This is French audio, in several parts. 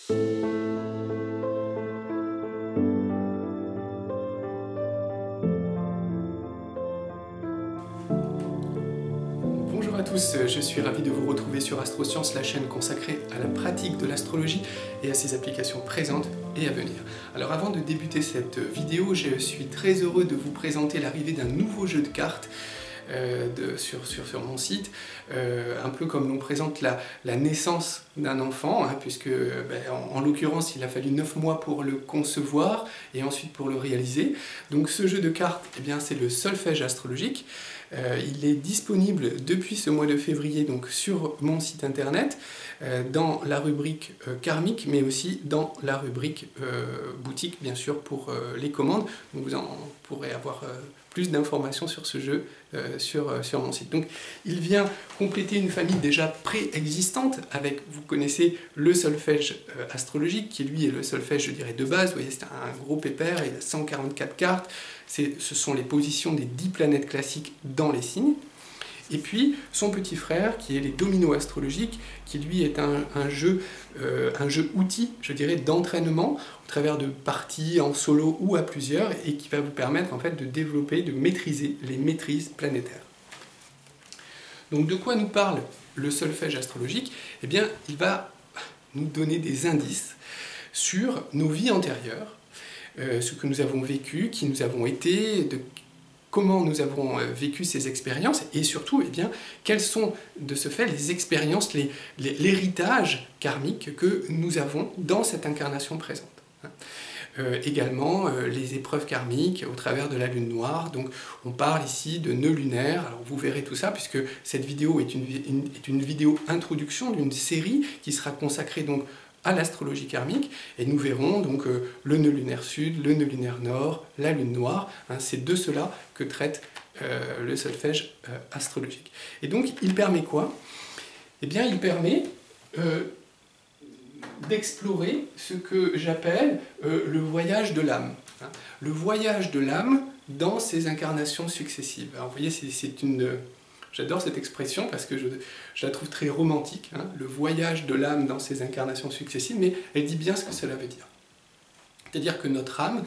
Bonjour à tous, je suis ravi de vous retrouver sur Astroscience, la chaîne consacrée à la pratique de l'astrologie et à ses applications présentes et à venir. Alors avant de débuter cette vidéo, je suis très heureux de vous présenter l'arrivée d'un nouveau jeu de cartes sur mon site, un peu comme l'on présente la naissance d'un enfant, hein, puisque en l'occurrence il a fallu 9 mois pour le concevoir et ensuite pour le réaliser. Donc ce jeu de cartes, eh bien, c'est le solfège astrologique. Il est disponible depuis ce mois de février donc, sur mon site internet, dans la rubrique karmique, mais aussi dans la rubrique boutique, bien sûr, pour les commandes. Donc vous en pourrez avoir plus d'informations sur ce jeu sur mon site. Donc il vient compléter une famille déjà préexistante avec, vous connaissez, le solfège astrologique, qui lui est le solfège, je dirais, de base. Vous voyez, c'est un gros pépère, il a 144 cartes. Ce sont les positions des 10 planètes classiques dans les signes. Et puis son petit frère, qui est les dominos astrologiques, qui lui est un jeu outil, je dirais, d'entraînement, au travers de parties en solo ou à plusieurs, et qui va vous permettre en fait de développer, de maîtriser les maîtrises planétaires. Donc de quoi nous parle le solfège astrologique? Eh bien, il va nous donner des indices sur nos vies antérieures, ce que nous avons vécu, qui nous avons été, comment nous avons vécu ces expériences, et surtout, eh bien, quelles sont de ce fait les expériences, l'héritage karmique que nous avons dans cette incarnation présente. Également les épreuves karmiques au travers de la lune noire. Donc on parle ici de nœuds lunaires. Alors vous verrez tout ça puisque cette vidéo est une vidéo introduction d'une série qui sera consacrée donc à l'astrologie karmique, et nous verrons donc le nœud lunaire sud, le nœud lunaire nord, la lune noire, hein, c'est de cela que traite le solfège astrologique. Et donc il permet quoi? Eh bien il permet d'explorer ce que j'appelle le voyage de l'âme. Hein, le voyage de l'âme dans ses incarnations successives. Alors vous voyez, c'est une... J'adore cette expression parce que je la trouve très romantique, hein, le voyage de l'âme dans ses incarnations successives, mais elle dit bien ce que cela veut dire. C'est-à-dire que notre âme,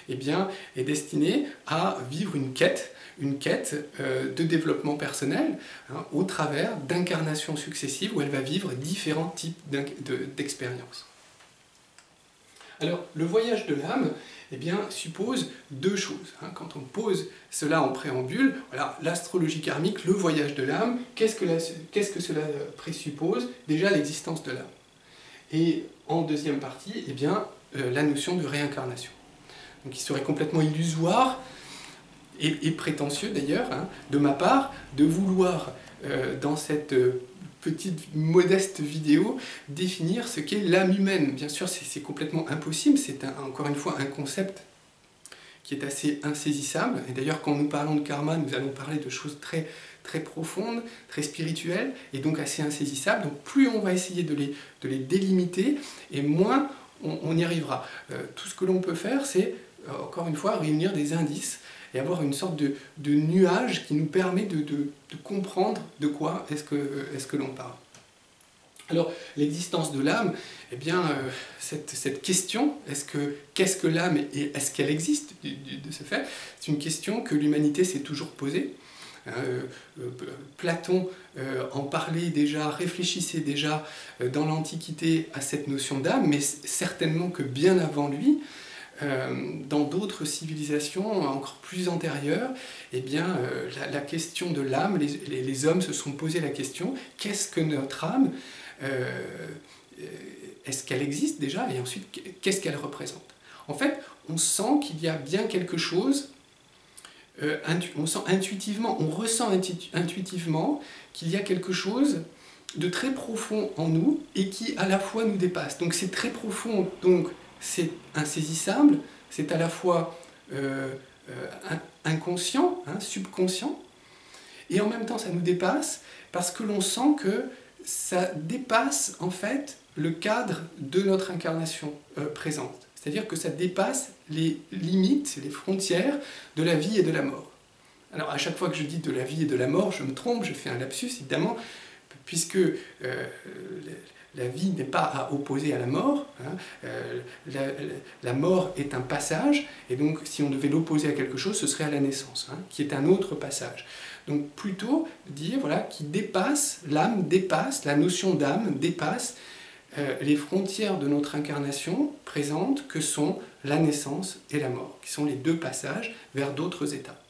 eh bien, est destinée à vivre une quête de développement personnel, hein, au travers d'incarnations successives où elle va vivre différents types d'expériences. Alors, le voyage de l'âme, eh bien, suppose deux choses. Hein. Quand on pose cela en préambule, voilà, l'astrologie karmique, le voyage de l'âme, qu'est-ce que cela présuppose? Déjà l'existence de l'âme. Et en deuxième partie, eh bien, la notion de réincarnation. Donc il serait complètement illusoire et prétentieux d'ailleurs, hein, de ma part, de vouloir, dans cette petite modeste vidéo, définir ce qu'est l'âme humaine. Bien sûr, c'est complètement impossible, c'est encore une fois un concept qui est assez insaisissable. Et d'ailleurs, quand nous parlons de karma, nous allons parler de choses très, très profondes, très spirituelles, et donc assez insaisissables. Donc plus on va essayer de les délimiter, et moins on y arrivera. Tout ce que l'on peut faire, c'est, encore une fois, réunir des indices, et avoir une sorte de nuage qui nous permet de comprendre de quoi est-ce que l'on parle. Alors, l'existence de l'âme, eh bien, cette question, qu'est-ce que l'âme et est-ce qu'elle existe de ce fait, c'est une question que l'humanité s'est toujours posée. Platon en parlait déjà, réfléchissait déjà dans l'Antiquité à cette notion d'âme, mais certainement que bien avant lui, dans d'autres civilisations encore plus antérieures, eh bien, la question de l'âme, les hommes se sont posé la question, qu'est-ce que notre âme? Est-ce qu'elle existe déjà? Et ensuite, qu'est-ce qu'elle représente? En fait, on sent qu'il y a bien quelque chose, on sent intuitivement, on ressent intuitivement qu'il y a quelque chose de très profond en nous et qui à la fois nous dépasse. Donc c'est très profond, donc c'est insaisissable, c'est à la fois inconscient, hein, subconscient, et en même temps ça nous dépasse parce que l'on sent que ça dépasse en fait le cadre de notre incarnation présente. C'est-à-dire que ça dépasse les limites, les frontières de la vie et de la mort. Alors à chaque fois que je dis de la vie et de la mort, je me trompe, je fais un lapsus évidemment, puisque la vie n'est pas à opposer à la mort, hein. La mort est un passage, et donc si on devait l'opposer à quelque chose, ce serait à la naissance, hein, qui est un autre passage. Donc plutôt dire, voilà, qui dépasse, l'âme dépasse, la notion d'âme dépasse les frontières de notre incarnation présentes que sont la naissance et la mort, qui sont les deux passages vers d'autres états.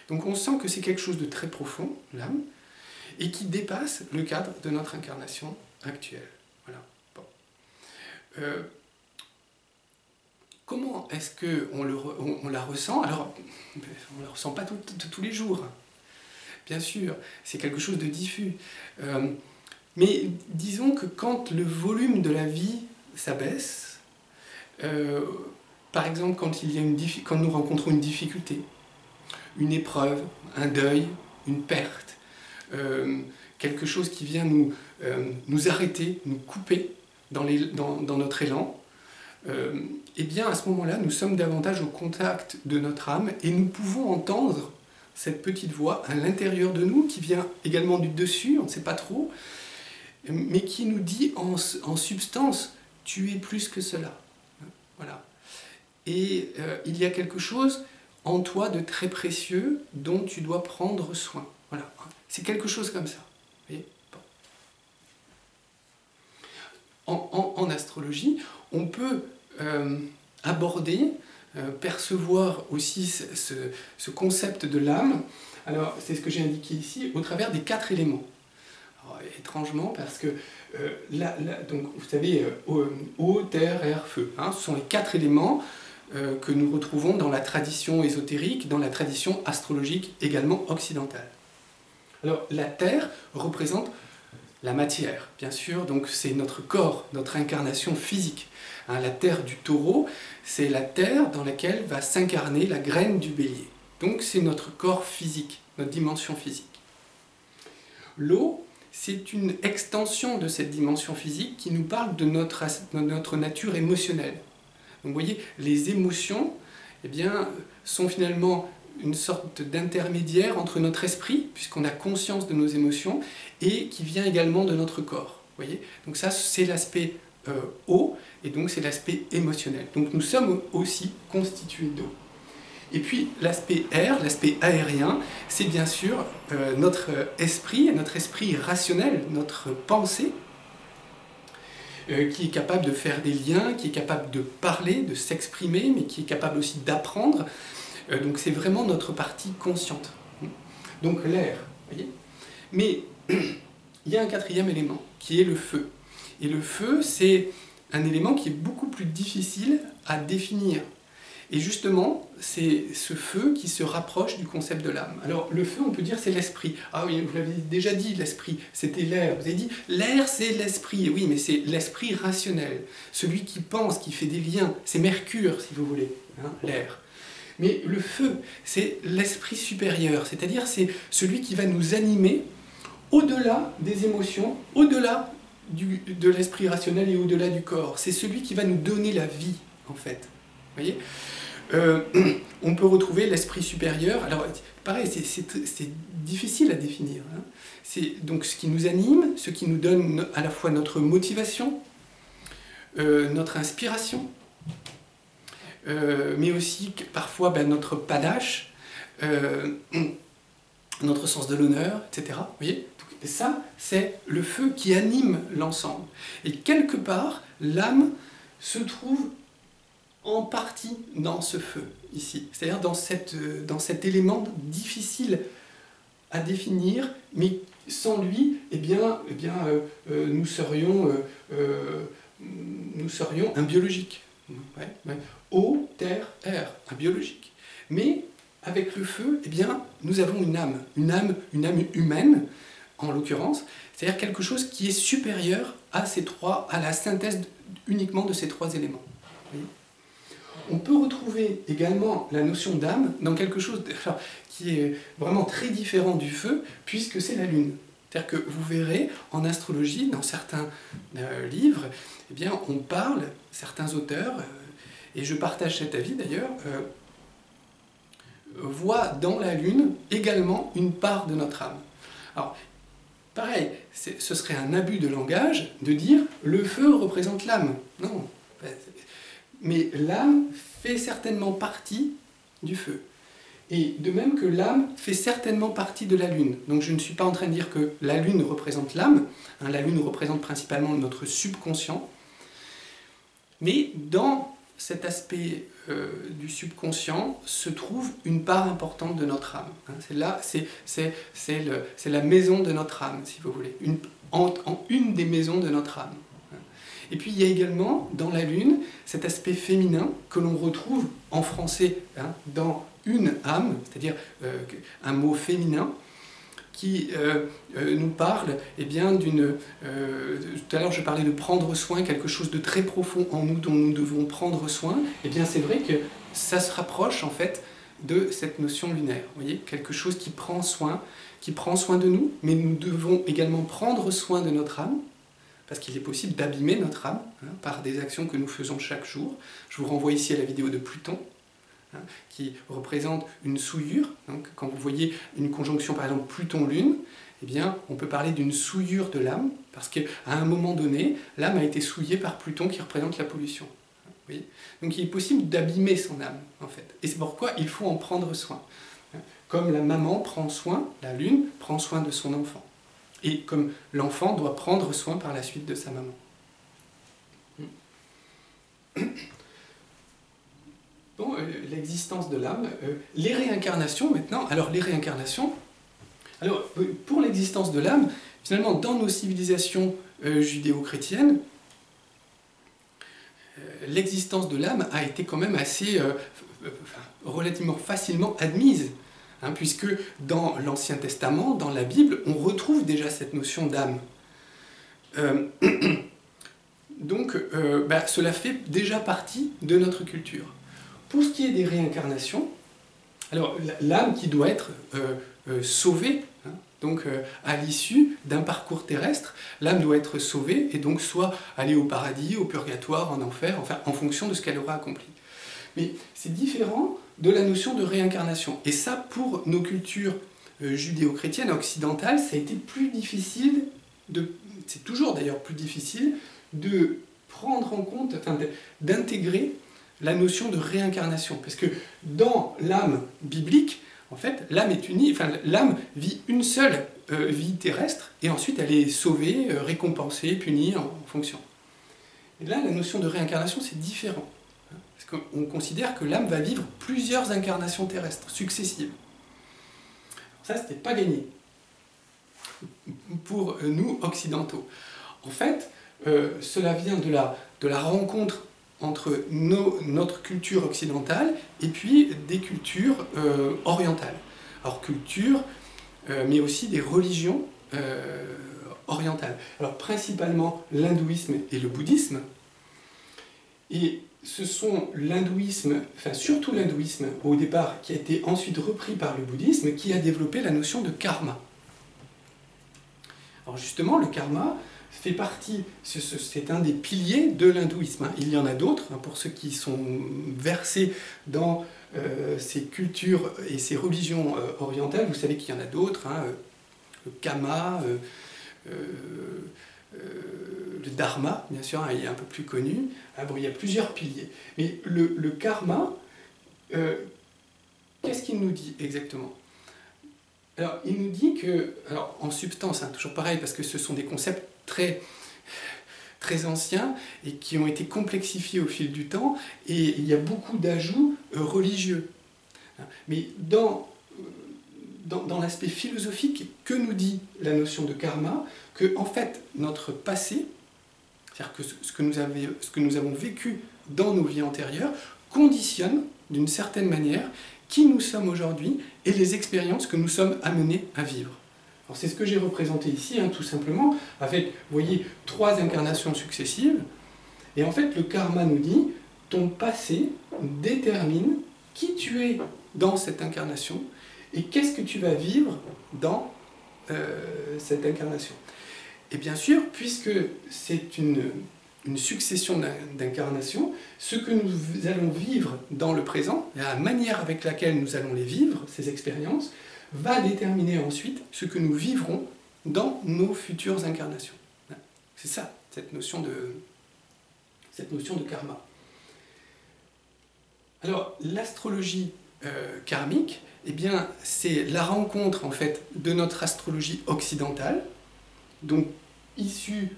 Donc on sent que c'est quelque chose de très profond, l'âme, et qui dépasse le cadre de notre incarnation actuelle. Voilà. Bon. Comment est-ce qu'on la ressent? Alors, on ne la ressent pas tous les jours. Bien sûr, c'est quelque chose de diffus. Mais disons que quand le volume de la vie s'abaisse, par exemple quand nous rencontrons une difficulté, une épreuve, un deuil, une perte, quelque chose qui vient nous arrêter, nous couper dans notre élan, eh bien à ce moment-là, nous sommes davantage au contact de notre âme et nous pouvons entendre cette petite voix à l'intérieur de nous qui vient également du dessus, on ne sait pas trop, mais qui nous dit en substance, tu es plus que cela. Voilà. Et il y a quelque chose en toi de très précieux dont tu dois prendre soin. Voilà. C'est quelque chose comme ça. Vous voyez ? Bon. En astrologie, on peut aborder, percevoir aussi ce concept de l'âme. Alors, c'est ce que j'ai indiqué ici, au travers des 4 éléments. Alors, étrangement, parce que, donc, vous savez, eau, terre, air, feu, hein, ce sont les 4 éléments que nous retrouvons dans la tradition ésotérique, dans la tradition astrologique également occidentale. Alors, la terre représente la matière, bien sûr, donc c'est notre corps, notre incarnation physique. Hein, la terre du taureau, c'est la terre dans laquelle va s'incarner la graine du bélier. Donc c'est notre corps physique, notre dimension physique. L'eau, c'est une extension de cette dimension physique qui nous parle de notre nature émotionnelle. Donc vous voyez, les émotions, eh bien, sont finalement une sorte d'intermédiaire entre notre esprit, puisqu'on a conscience de nos émotions, et qui vient également de notre corps. Vous voyez, donc ça, c'est l'aspect eau, et donc c'est l'aspect émotionnel. Donc nous sommes aussi constitués d'eau. Et puis l'aspect air, l'aspect aérien, c'est bien sûr notre esprit rationnel, notre pensée, qui est capable de faire des liens, qui est capable de parler, de s'exprimer, mais qui est capable aussi d'apprendre. Donc c'est vraiment notre partie consciente. Donc l'air, voyez. Mais il y a un 4e élément, qui est le feu. Et le feu, c'est un élément qui est beaucoup plus difficile à définir. Et justement, c'est ce feu qui se rapproche du concept de l'âme. Alors, le feu, on peut dire, c'est l'esprit. Ah oui, vous l'avez déjà dit, l'esprit, c'était l'air. Vous avez dit, l'air, c'est l'esprit. Oui, mais c'est l'esprit rationnel. Celui qui pense, qui fait des liens. C'est Mercure, si vous voulez, hein, l'air. Mais le feu, c'est l'esprit supérieur. C'est-à-dire, c'est celui qui va nous animer au-delà des émotions, au-delà de l'esprit rationnel et au-delà du corps. C'est celui qui va nous donner la vie, en fait. Vous voyez ? On peut retrouver l'esprit supérieur. Alors, pareil, c'est difficile à définir. Hein. C'est donc ce qui nous anime, ce qui nous donne à la fois notre motivation, notre inspiration, mais aussi parfois notre panache, notre sens de l'honneur, etc. Vous voyez ? Et ça, c'est le feu qui anime l'ensemble. Et quelque part, l'âme se trouve en partie dans ce feu, ici. C'est-à-dire dans cet élément difficile à définir, mais sans lui, nous serions un biologique. Ouais. Eau, terre, air, un biologique. Mais avec le feu, nous avons une âme humaine, en l'occurrence, c'est-à-dire quelque chose qui est supérieur à la synthèse uniquement de ces 3 éléments. Oui. On peut retrouver également la notion d'âme dans quelque chose qui est vraiment très différent du feu, puisque c'est la lune. C'est-à-dire que vous verrez en astrologie, dans certains livres, on parle, certains auteurs, et je partage cet avis d'ailleurs, voient dans la lune également une part de notre âme. Alors, pareil, ce serait un abus de langage de dire « le feu représente l'âme ». Non, mais l'âme fait certainement partie du feu. Et de même que l'âme fait certainement partie de la lune. Donc je ne suis pas en train de dire que la lune représente l'âme, hein, la lune représente principalement notre subconscient, mais dans cet aspect du subconscient se trouve une part importante de notre âme. Hein. C'est la maison de notre âme, si vous voulez, une des maisons de notre âme. Et puis il y a également dans la lune cet aspect féminin que l'on retrouve en français hein, dans une âme, c'est-à-dire un mot féminin qui nous parle eh bien, d'une... tout à l'heure je parlais de prendre soin, quelque chose de très profond en nous dont nous devons prendre soin. Eh bien c'est vrai que ça se rapproche en fait de cette notion lunaire. Vous voyez, quelque chose qui prend soin de nous, mais nous devons également prendre soin de notre âme, parce qu'il est possible d'abîmer notre âme hein, par des actions que nous faisons chaque jour. Je vous renvoie ici à la vidéo de Pluton, hein, qui représente une souillure. Donc, quand vous voyez une conjonction, par exemple Pluton-Lune, eh bien, on peut parler d'une souillure de l'âme, parce qu'à un moment donné, l'âme a été souillée par Pluton qui représente la pollution. Vous voyez ? Donc il est possible d'abîmer son âme, en fait. Et c'est pourquoi il faut en prendre soin. Comme la maman prend soin, la lune prend soin de son enfant. Et comme l'enfant doit prendre soin par la suite de sa maman. Bon, l'existence de l'âme, les réincarnations maintenant, alors les réincarnations, alors pour l'existence de l'âme, finalement dans nos civilisations judéo-chrétiennes, l'existence de l'âme a été quand même assez, relativement facilement admise. Hein, puisque dans l'Ancien Testament, dans la Bible, on retrouve déjà cette notion d'âme. Donc, cela fait déjà partie de notre culture. Pour ce qui est des réincarnations, alors l'âme qui doit être sauvée, hein, donc à l'issue d'un parcours terrestre, l'âme doit être sauvée et donc soit aller au paradis, au purgatoire, en enfer, enfin en fonction de ce qu'elle aura accompli. Mais c'est différent de la notion de réincarnation. Et ça, pour nos cultures judéo-chrétiennes occidentales, ça a été plus difficile, c'est toujours d'ailleurs plus difficile, de prendre en compte, enfin d'intégrer la notion de réincarnation. Parce que dans l'âme biblique, en fait, l'âme est unie, enfin l'âme vit une seule vie terrestre, et ensuite elle est sauvée, récompensée, punie en fonction. Et là, la notion de réincarnation, c'est différent. Parce qu'on considère que l'âme va vivre plusieurs incarnations terrestres successives. Ça, c'était pas gagné pour nous occidentaux. En fait, cela vient de la rencontre entre notre culture occidentale et puis des cultures orientales. Alors culture, mais aussi des religions orientales. Alors principalement l'hindouisme et le bouddhisme. Et ce sont l'hindouisme, enfin surtout l'hindouisme au départ, qui a été ensuite repris par le bouddhisme, qui a développé la notion de karma. Alors justement, le karma fait partie, c'est un des piliers de l'hindouisme. Il y en a d'autres, pour ceux qui sont versés dans ces cultures et ces religions orientales, vous savez qu'il y en a d'autres, le kama, le dharma, bien sûr, il est un peu plus connu. Bon, il y a plusieurs piliers. Mais le karma, qu'est-ce qu'il nous dit exactement? Alors, il nous dit que, alors, en substance, toujours pareil, parce que ce sont des concepts très anciens et qui ont été complexifiés au fil du temps, et il y a beaucoup d'ajouts religieux. Mais dans l'aspect philosophique, que nous dit la notion de karma? Que, en fait, notre passé, c'est-à-dire que ce que nous avons vécu dans nos vies antérieures, conditionne, d'une certaine manière, qui nous sommes aujourd'hui et les expériences que nous sommes amenés à vivre. Alors c'est ce que j'ai représenté ici, tout simplement, avec, vous voyez, 3 incarnations successives. Et en fait, le karma nous dit, ton passé détermine qui tu es dans cette incarnation et qu'est-ce que tu vas vivre dans cette incarnation. Et bien sûr, puisque c'est une succession d'incarnations, ce que nous allons vivre dans le présent, la manière avec laquelle nous allons les vivre, ces expériences, va déterminer ensuite ce que nous vivrons dans nos futures incarnations. C'est ça, cette notion de karma. Alors, l'astrologie karmique, eh bien, c'est la rencontre, en fait, de notre astrologie occidentale, donc issue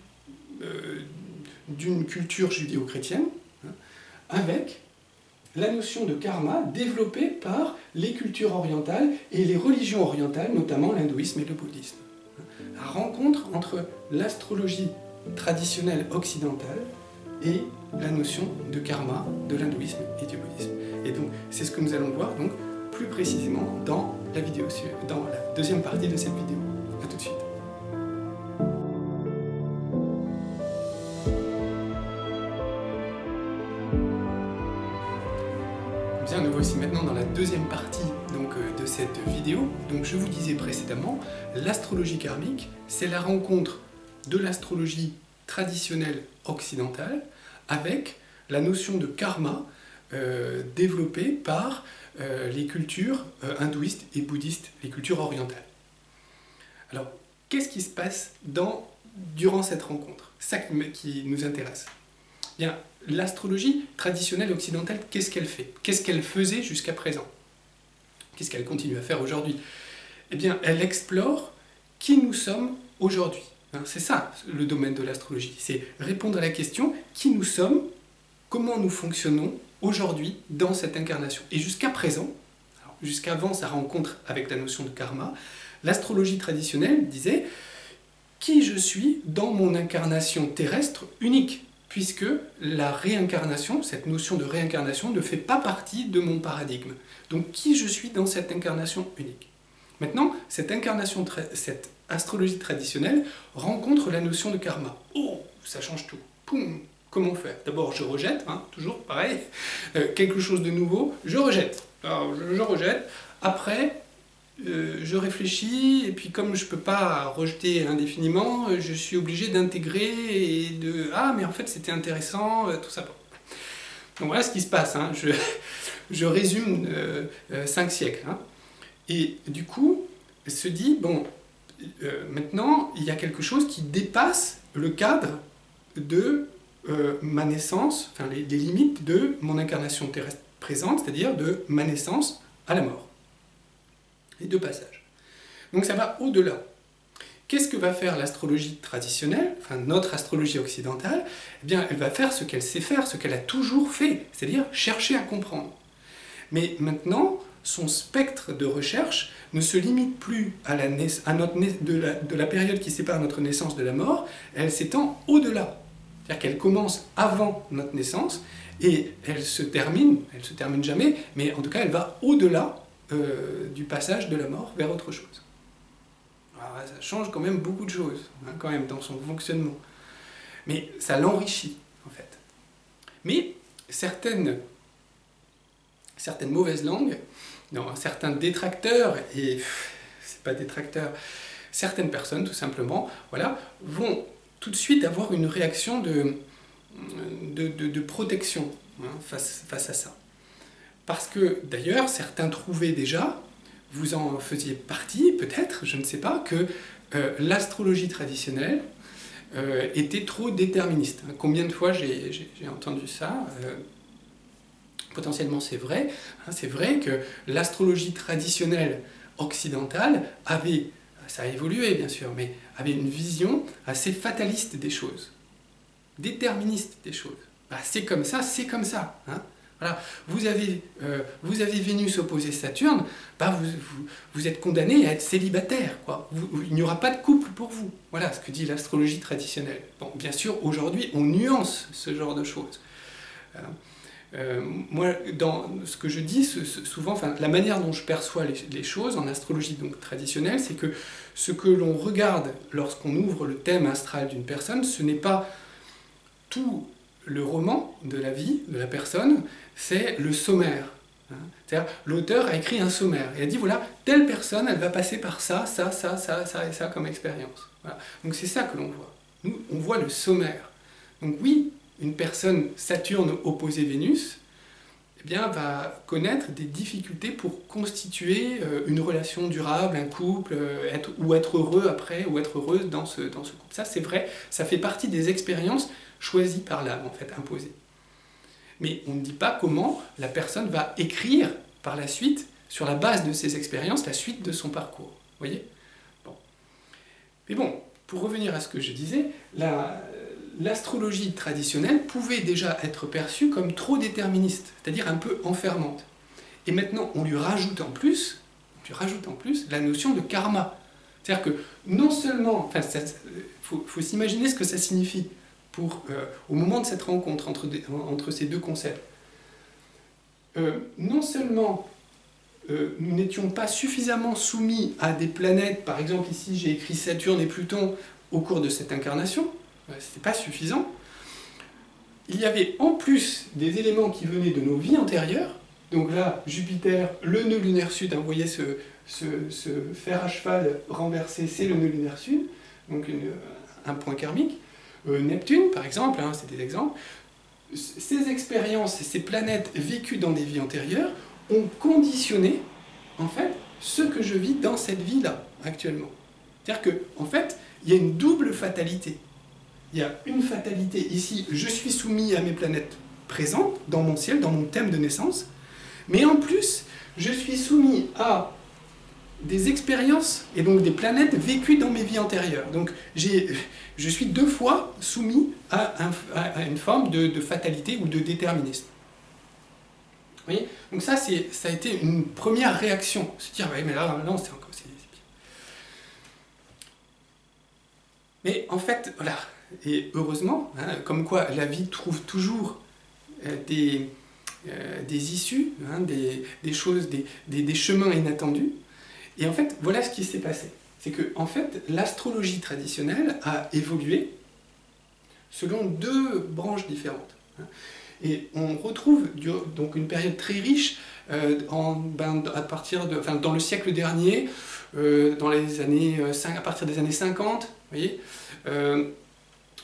d'une culture judéo-chrétienne, avec la notion de karma développée par les cultures orientales et les religions orientales, notamment l'hindouisme et le bouddhisme. La rencontre entre l'astrologie traditionnelle occidentale et la notion de karma de l'hindouisme et du bouddhisme. Et donc, c'est ce que nous allons voir donc, plus précisément dans la deuxième partie de cette vidéo. A tout de suite. Bien, nous voici maintenant dans la deuxième partie de cette vidéo. Donc, je vous disais précédemment, l'astrologie karmique, c'est la rencontre de l'astrologie traditionnelle occidentale avec la notion de karma développée par les cultures hindouistes et bouddhistes, les cultures orientales. Alors, qu'est-ce qui se passe durant cette rencontre? C'est ça qui nous intéresse. Bien, l'astrologie traditionnelle occidentale, qu'est-ce qu'elle fait? Qu'est-ce qu'elle faisait jusqu'à présent? Qu'est-ce qu'elle continue à faire aujourd'hui? Eh bien, elle explore qui nous sommes aujourd'hui. C'est ça le domaine de l'astrologie, c'est répondre à la question qui nous sommes, comment nous fonctionnons aujourd'hui dans cette incarnation. Et jusqu'à présent, jusqu'avant sa rencontre avec la notion de karma, l'astrologie traditionnelle disait qui je suis dans mon incarnation terrestre unique, puisque la réincarnation, cette notion de réincarnation ne fait pas partie de mon paradigme. Donc qui je suis dans cette incarnation unique. Maintenant, cette astrologie traditionnelle rencontre la notion de karma. Oh, ça change tout. Poum, comment faire? D'abord, je rejette, toujours pareil, quelque chose de nouveau, je rejette. Alors, je rejette. Après, je réfléchis, et puis comme je ne peux pas rejeter indéfiniment, je suis obligé d'intégrer et de... Ah, mais en fait, c'était intéressant, tout ça. Donc voilà ce qui se passe. Je résume 5 siècles. Et du coup, se dit, bon, maintenant, il y a quelque chose qui dépasse le cadre de ma naissance, enfin les limites de mon incarnation terrestre présente, c'est-à-dire de ma naissance à la mort. Les deux passages. Donc ça va au-delà. Qu'est-ce que va faire l'astrologie traditionnelle, enfin notre astrologie occidentale? Eh bien, elle va faire ce qu'elle sait faire, ce qu'elle a toujours fait, c'est-à-dire chercher à comprendre. Mais maintenant, son spectre de recherche ne se limite plus à de la période qui sépare notre naissance de la mort, elle s'étend au-delà. C'est-à-dire qu'elle commence avant notre naissance et elle se termine jamais, mais en tout cas elle va au-delà du passage de la mort vers autre chose. Alors, ça change quand même beaucoup de choses, quand même, dans son fonctionnement. Mais ça l'enrichit, en fait. Mais certaines mauvaises langues, non, certains détracteurs, et c'est pas détracteurs, certaines personnes tout simplement, voilà, vont tout de suite avoir une réaction de protection face à ça. Parce que d'ailleurs, certains trouvaient déjà, vous en faisiez partie peut-être, je ne sais pas, que l'astrologie traditionnelle était trop déterministe. Combien de fois j'ai entendu ça? Potentiellement c'est vrai. C'est vrai que l'astrologie traditionnelle occidentale avait, ça a évolué bien sûr, mais avait une vision assez fataliste des choses, déterministe des choses. Bah, c'est comme ça, c'est comme ça. Voilà. Vous avez Vénus opposée Saturne, bah vous êtes condamné à être célibataire, quoi. Il n'y aura pas de couple pour vous. Voilà ce que dit l'astrologie traditionnelle. Bon, bien sûr, aujourd'hui, on nuance ce genre de choses. Moi, dans ce que je dis souvent, enfin, la manière dont je perçois les choses en astrologie donc, traditionnelle, c'est que ce que l'on regarde lorsqu'on ouvre le thème astral d'une personne, ce n'est pas tout le roman de la vie de la personne, c'est le sommaire. C'est-à-dire, l'auteur a écrit un sommaire et a dit, voilà, telle personne, elle va passer par ça, ça, ça, ça, ça et ça comme expérience. Voilà. Donc c'est ça que l'on voit. Nous, on voit le sommaire. Donc oui, une personne Saturne opposée Vénus, eh bien, va connaître des difficultés pour constituer une relation durable, un couple, être heureux après, ou être heureuse dans ce couple. Ça, c'est vrai, ça fait partie des expériences choisies par l'âme, en fait, imposées. Mais on ne dit pas comment la personne va écrire par la suite, sur la base de ces expériences, la suite de son parcours. Vous voyez ? Bon. Mais bon, pour revenir à ce que je disais, l'astrologie traditionnelle pouvait déjà être perçue comme trop déterministe, c'est-à-dire un peu enfermante. Et maintenant, on lui rajoute en plus la notion de karma. C'est-à-dire que non seulement, enfin, faut s'imaginer ce que ça signifie au moment de cette rencontre entre ces deux concepts. Non seulement nous n'étions pas suffisamment soumis à des planètes, par exemple ici j'ai écrit Saturne et Pluton au cours de cette incarnation, c'était pas suffisant. Il y avait en plus des éléments qui venaient de nos vies antérieures, donc là Jupiter, le nœud lunaire sud, hein, vous voyez ce fer à cheval renversé, c'est le nœud lunaire sud, donc un point karmique. Neptune par exemple, hein, c'est des exemples. Ces expériences et ces planètes vécues dans des vies antérieures ont conditionné, en fait, ce que je vis dans cette vie-là, actuellement. C'est-à-dire qu'en fait, il y a une double fatalité. Il y a une fatalité ici, je suis soumis à mes planètes présentes, dans mon ciel, dans mon thème de naissance, mais en plus, je suis soumis à des expériences, et donc des planètes vécues dans mes vies antérieures. Donc, je suis deux fois soumis à une forme de fatalité ou de déterminisme. Vous voyez ? Donc ça a été une première réaction. Se dire, oui, mais là, non, c'est encore... Mais en fait, voilà, et heureusement, hein, comme quoi la vie trouve toujours des issues, hein, des choses, des chemins inattendus. Et en fait, voilà ce qui s'est passé. C'est que, en fait, l'astrologie traditionnelle a évolué selon deux branches différentes. Et on retrouve donc une période très riche dans le siècle dernier, à partir des années 50, vous voyez,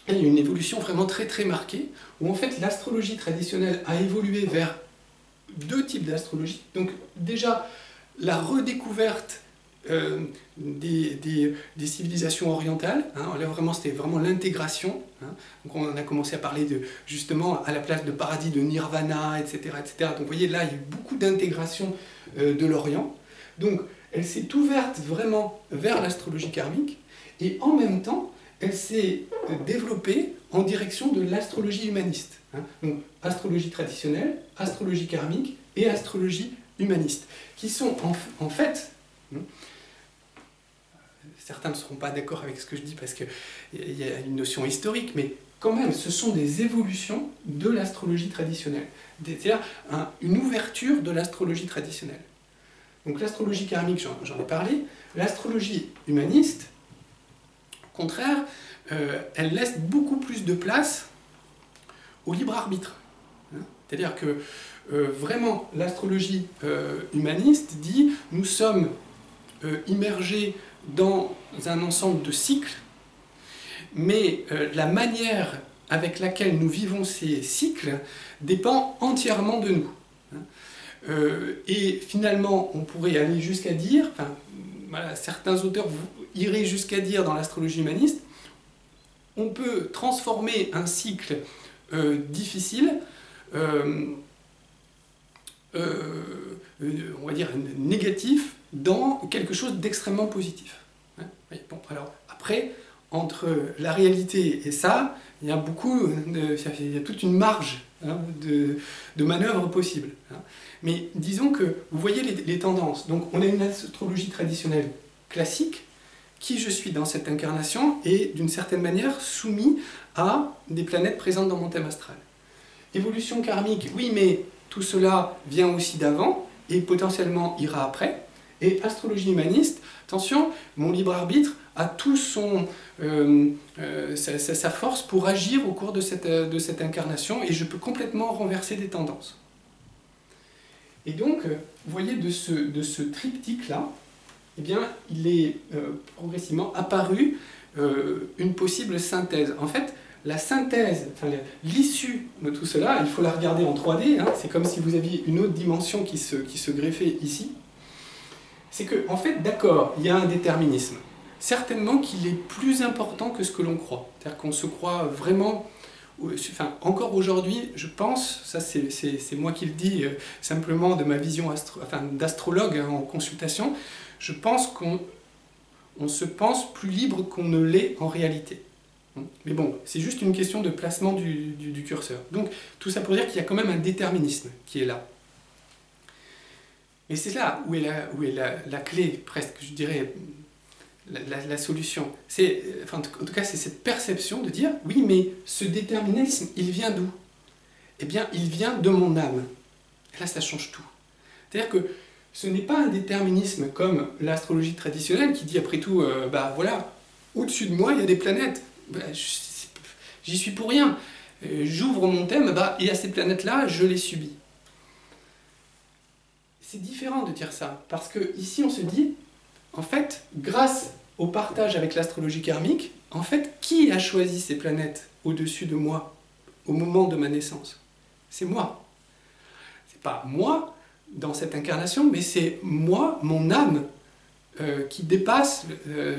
il y a une évolution vraiment très très marquée, où en fait l'astrologie traditionnelle a évolué vers deux types d'astrologie. Donc déjà, la redécouverte des civilisations orientales, hein, là vraiment c'était vraiment l'intégration, hein. Donc on a commencé à parler justement à la place de paradis de nirvana, etc., etc. Donc vous voyez là il y a eu beaucoup d'intégration de l'Orient, donc elle s'est ouverte vraiment vers l'astrologie karmique et en même temps elle s'est développée en direction de l'astrologie humaniste, hein. Donc astrologie traditionnelle, astrologie karmique et astrologie humaniste, qui sont en fait, certains ne seront pas d'accord avec ce que je dis parce qu'il y a une notion historique, mais quand même, ce sont des évolutions de l'astrologie traditionnelle, c'est-à-dire une ouverture de l'astrologie traditionnelle. Donc l'astrologie karmique, j'en ai parlé, l'astrologie humaniste, au contraire, elle laisse beaucoup plus de place au libre arbitre. C'est-à-dire que vraiment, l'astrologie humaniste dit « nous sommes immergés dans un ensemble de cycles, mais la manière avec laquelle nous vivons ces cycles dépend entièrement de nous. » Et finalement, on pourrait aller jusqu'à dire, enfin, voilà, certains auteurs iraient jusqu'à dire dans l'astrologie humaniste, on peut transformer un cycle difficile, on va dire négatif, dans quelque chose d'extrêmement positif. Bon, alors après, entre la réalité et ça, il y a toute une marge, hein, de manœuvres possibles. Hein. Mais disons que vous voyez les tendances. Donc on a une astrologie traditionnelle classique, qui je suis dans cette incarnation, et d'une certaine manière soumis à des planètes présentes dans mon thème astral. Évolution karmique, oui, mais tout cela vient aussi d'avant, et potentiellement ira après. Et astrologie humaniste, attention, mon libre arbitre a tout sa force pour agir au cours de cette incarnation, et je peux complètement renverser des tendances. Et donc, vous voyez, de ce triptyque-là, eh bien, il est progressivement apparu une possible synthèse. En fait, la synthèse, enfin, l'issue de tout cela, il faut la regarder en 3D, hein, c'est comme si vous aviez une autre dimension qui se greffait ici. C'est que, en fait, d'accord, il y a un déterminisme. Certainement qu'il est plus important que ce que l'on croit. C'est-à-dire qu'on se croit vraiment... Enfin, encore aujourd'hui, je pense, ça c'est moi qui le dis simplement de ma vision d'astrologue hein, en consultation, je pense qu'on se pense plus libre qu'on ne l'est en réalité. Mais bon, c'est juste une question de placement du curseur. Donc, tout ça pour dire qu'il y a quand même un déterminisme qui est là. Et c'est là où est la clé, presque, je dirais, la solution. Enfin, en tout cas, c'est cette perception de dire, oui, mais ce déterminisme, il vient d'où? Eh bien, il vient de mon âme. Et là, ça change tout. C'est-à-dire que ce n'est pas un déterminisme comme l'astrologie traditionnelle qui dit, après tout, bah voilà, au-dessus de moi, il y a des planètes. Bah, j'y suis pour rien. J'ouvre mon thème, bah, et à ces planètes-là, je les subis. C'est différent de dire ça, parce que ici, on se dit, en fait, grâce au partage avec l'astrologie karmique, en fait, qui a choisi ces planètes au-dessus de moi au moment de ma naissance? C'est moi. C'est pas moi dans cette incarnation, mais c'est moi, mon âme, qui dépasse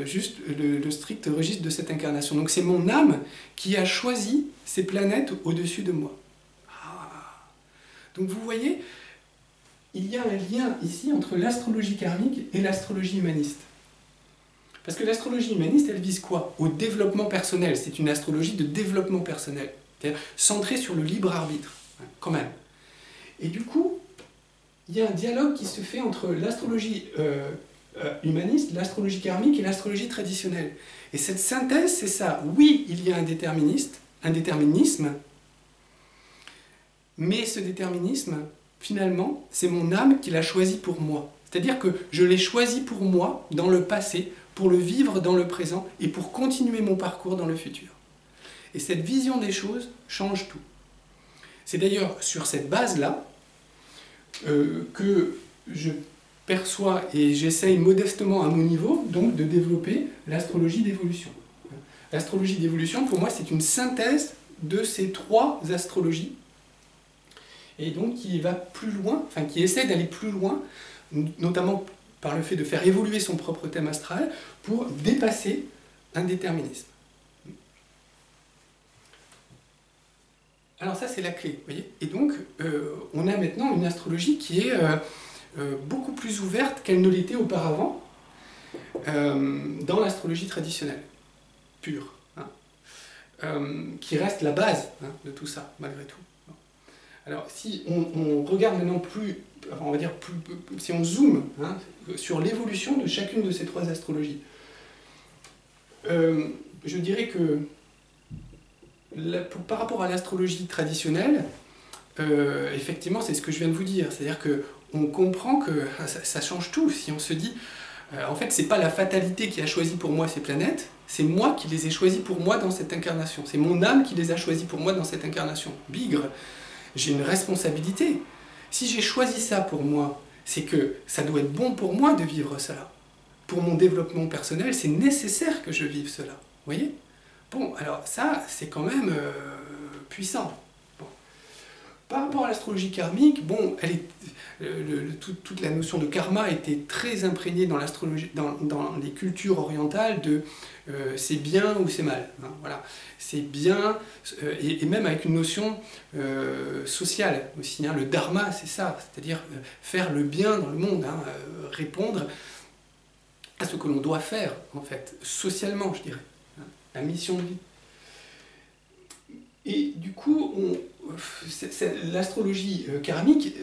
juste le strict registre de cette incarnation. Donc c'est mon âme qui a choisi ces planètes au-dessus de moi. Ah. Donc vous voyez, il y a un lien ici entre l'astrologie karmique et l'astrologie humaniste. Parce que l'astrologie humaniste, elle vise quoi? Au développement personnel. C'est une astrologie de développement personnel. C'est-à-dire centrée sur le libre arbitre, quand même. Et du coup, il y a un dialogue qui se fait entre l'astrologie humaniste, l'astrologie karmique et l'astrologie traditionnelle. Et cette synthèse, c'est ça. Oui, il y a un déterminisme, mais ce déterminisme, finalement, c'est mon âme qui l'a choisi pour moi. C'est-à-dire que je l'ai choisi pour moi dans le passé, pour le vivre dans le présent et pour continuer mon parcours dans le futur. Et cette vision des choses change tout. C'est d'ailleurs sur cette base-là que je perçois et j'essaye modestement à mon niveau donc de développer l'astrologie d'évolution. L'astrologie d'évolution, pour moi, c'est une synthèse de ces trois astrologies et donc qui va plus loin, enfin qui essaie d'aller plus loin, notamment par le fait de faire évoluer son propre thème astral pour dépasser un déterminisme. Alors ça, c'est la clé, vous voyez. Et donc, on a maintenant une astrologie qui est beaucoup plus ouverte qu'elle ne l'était auparavant dans l'astrologie traditionnelle, pure, hein, qui reste la base hein, de tout ça, malgré tout. Alors, si on regarde maintenant plus, on va dire si on zoome hein, sur l'évolution de chacune de ces trois astrologies, je dirais que par rapport à l'astrologie traditionnelle, effectivement, c'est ce que je viens de vous dire. C'est-à-dire qu'on comprend que ça change tout. Si on se dit, en fait, c'est pas la fatalité qui a choisi pour moi ces planètes, c'est moi qui les ai choisis pour moi dans cette incarnation. C'est mon âme qui les a choisis pour moi dans cette incarnation. Bigre, j'ai une responsabilité. Si j'ai choisi ça pour moi, c'est que ça doit être bon pour moi de vivre cela. Pour mon développement personnel, c'est nécessaire que je vive cela. Vous voyez ? Bon, alors ça, c'est quand même puissant. Bon. Par rapport à l'astrologie karmique, bon, toute la notion de karma était très imprégnée dans l'astrologie, dans les cultures orientales de c'est bien ou c'est mal. Hein, voilà. C'est bien, et même avec une notion sociale aussi. Hein, le dharma, c'est ça, c'est-à-dire faire le bien dans le monde, hein, répondre à ce que l'on doit faire, en fait, socialement, je dirais. La mission de vie. Et du coup, l'astrologie karmique,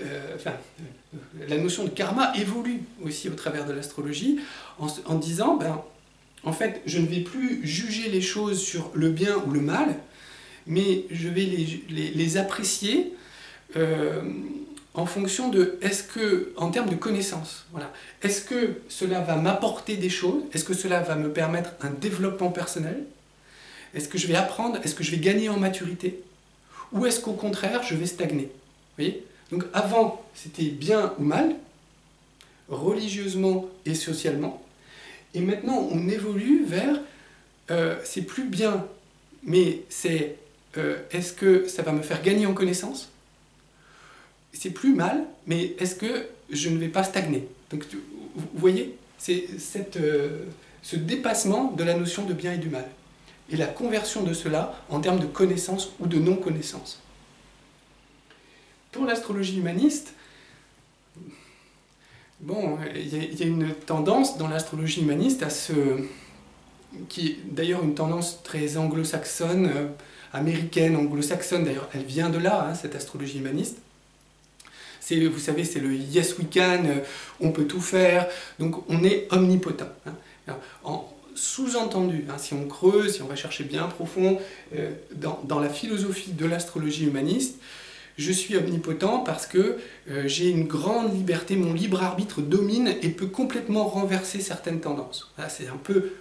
la notion de karma évolue aussi au travers de l'astrologie en disant, ben, en fait, je ne vais plus juger les choses sur le bien ou le mal, mais je vais les apprécier en fonction de, en termes de connaissances, voilà. Est-ce que cela va m'apporter des choses? Est-ce que cela va me permettre un développement personnel? Est-ce que je vais apprendre? Est-ce que je vais gagner en maturité? Ou est-ce qu'au contraire, je vais stagner? Vous voyez? Donc avant, c'était bien ou mal, religieusement et socialement. Et maintenant, on évolue vers c'est plus bien, mais c'est est-ce que ça va me faire gagner en connaissance? C'est plus mal, mais est-ce que je ne vais pas stagner? Donc, vous voyez, c'est ce dépassement de la notion de bien et du mal, et la conversion de cela en termes de connaissance ou de non-connaissance. Pour l'astrologie humaniste, bon, il y a une tendance dans l'astrologie humaniste qui est d'ailleurs une tendance très anglo-saxonne, américaine, anglo-saxonne, d'ailleurs, elle vient de là, hein, cette astrologie humaniste. Vous savez, c'est le yes we can, on peut tout faire, donc on est omnipotent. Hein. Sous-entendu, hein, si on creuse, si on va chercher bien profond, dans la philosophie de l'astrologie humaniste, je suis omnipotent parce que j'ai une grande liberté, mon libre arbitre domine et peut complètement renverser certaines tendances. Voilà, c'est un peu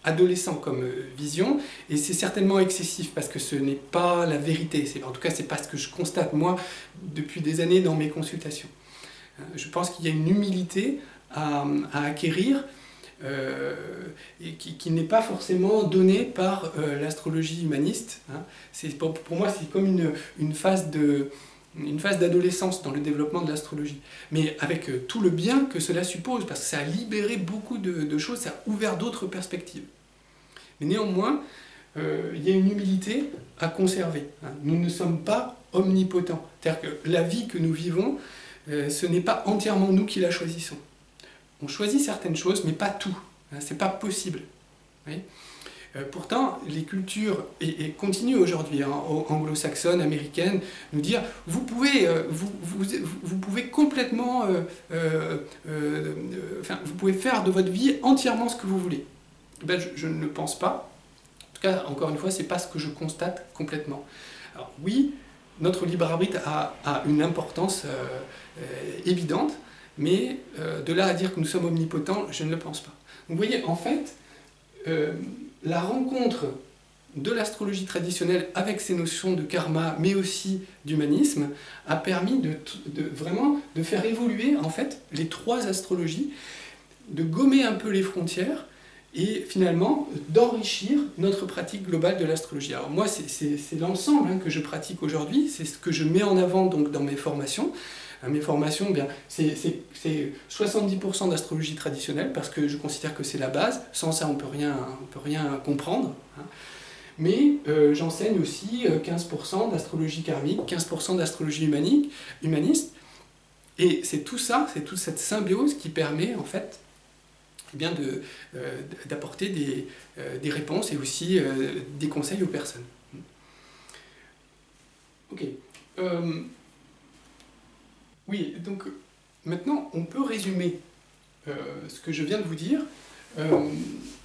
adolescent comme vision, et c'est certainement excessif parce que ce n'est pas la vérité. En tout cas, c'est pas ce que je constate moi depuis des années dans mes consultations. Je pense qu'il y a une humilité à acquérir et qui n'est pas forcément donnée par l'astrologie humaniste. Hein. Pour moi, c'est comme une phase d'adolescence dans le développement de l'astrologie, mais avec tout le bien que cela suppose, parce que ça a libéré beaucoup de choses, ça a ouvert d'autres perspectives. Mais néanmoins, il y a une humilité à conserver. Hein. Nous ne sommes pas omnipotents. C'est-à-dire que la vie que nous vivons, ce n'est pas entièrement nous qui la choisissons. On choisit certaines choses, mais pas tout. Hein, c'est pas possible. Oui. Pourtant, les cultures, et continuent aujourd'hui, hein, anglo-saxonnes, américaines, nous dire vous pouvez complètement, vous pouvez faire de votre vie entièrement ce que vous voulez. Ben, je ne le pense pas. En tout cas, encore une fois, c'est pas ce que je constate complètement. Alors oui, notre libre arbitre a une importance évidente, mais de là à dire que nous sommes omnipotents, je ne le pense pas. Donc, vous voyez, en fait, la rencontre de l'astrologie traditionnelle avec ces notions de karma, mais aussi d'humanisme, a permis vraiment de faire évoluer en fait les trois astrologies, de gommer un peu les frontières et finalement d'enrichir notre pratique globale de l'astrologie. Alors moi, c'est l'ensemble hein, que je pratique aujourd'hui, c'est ce que je mets en avant donc, dans mes formations. Mes formations, bien, c'est 70% d'astrologie traditionnelle, parce que je considère que c'est la base. Sans ça, on peut rien comprendre. Hein. Mais j'enseigne aussi 15% d'astrologie karmique, 15% d'astrologie humaniste. Et c'est tout ça, c'est toute cette symbiose qui permet, en fait, eh bien d'apporter des réponses et aussi des conseils aux personnes. Ok. Oui, donc maintenant on peut résumer ce que je viens de vous dire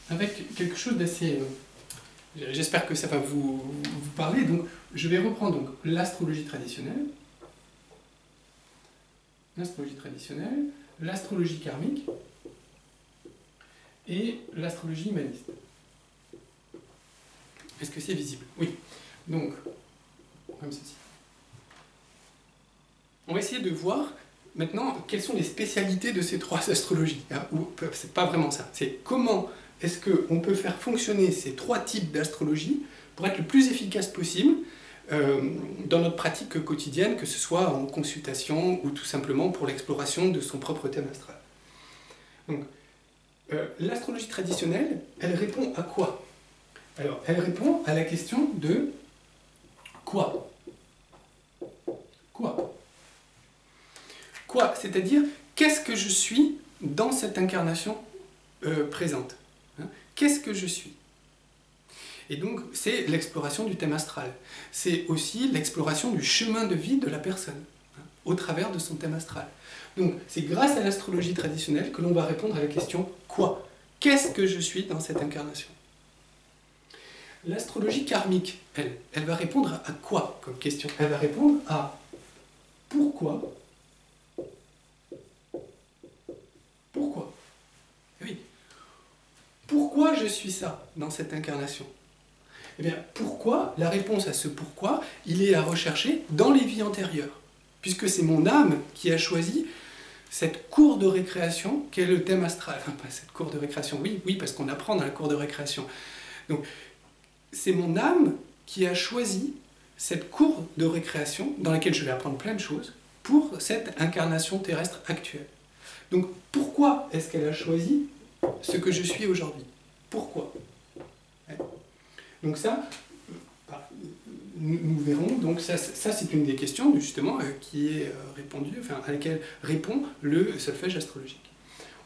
avec quelque chose d'assez... j'espère que ça va vous parler. Donc je vais reprendre donc, l'astrologie traditionnelle, l'astrologie karmique et l'astrologie humaniste. Est-ce que c'est visible? Oui. Donc, comme ceci. On va essayer de voir maintenant quelles sont les spécialités de ces trois astrologies. Hein, c'est pas vraiment ça. C'est comment est-ce qu'on peut faire fonctionner ces trois types d'astrologie pour être le plus efficace possible dans notre pratique quotidienne, que ce soit en consultation ou tout simplement pour l'exploration de son propre thème astral. Donc, l'astrologie traditionnelle, elle répond à quoi? Alors, elle répond à la question de quoi? Quoi? Quoi? C'est-à-dire, qu'est-ce que je suis dans cette incarnation présente? Hein? Qu'est-ce que je suis? Et donc, c'est l'exploration du thème astral. C'est aussi l'exploration du chemin de vie de la personne, hein, au travers de son thème astral. Donc, c'est grâce à l'astrologie traditionnelle que l'on va répondre à la question « Quoi? Qu'est-ce que je suis dans cette incarnation ?» L'astrologie karmique, elle va répondre à quoi comme question? Elle va répondre à « Pourquoi ?» Pourquoi? Oui. Pourquoi je suis ça dans cette incarnation? Eh bien, pourquoi? La réponse à ce pourquoi, il est à rechercher dans les vies antérieures, puisque c'est mon âme qui a choisi cette cour de récréation qu'est le thème astral. Enfin, pas cette cour de récréation, oui, parce qu'on apprend dans la cour de récréation. Donc, c'est mon âme qui a choisi cette cour de récréation dans laquelle je vais apprendre plein de choses pour cette incarnation terrestre actuelle. Donc pourquoi est-ce qu'elle a choisi ce que je suis aujourd'hui? Pourquoi? Donc ça, nous verrons. Donc ça c'est une des questions justement qui est répondue, enfin, à laquelle répond le solfège astrologique.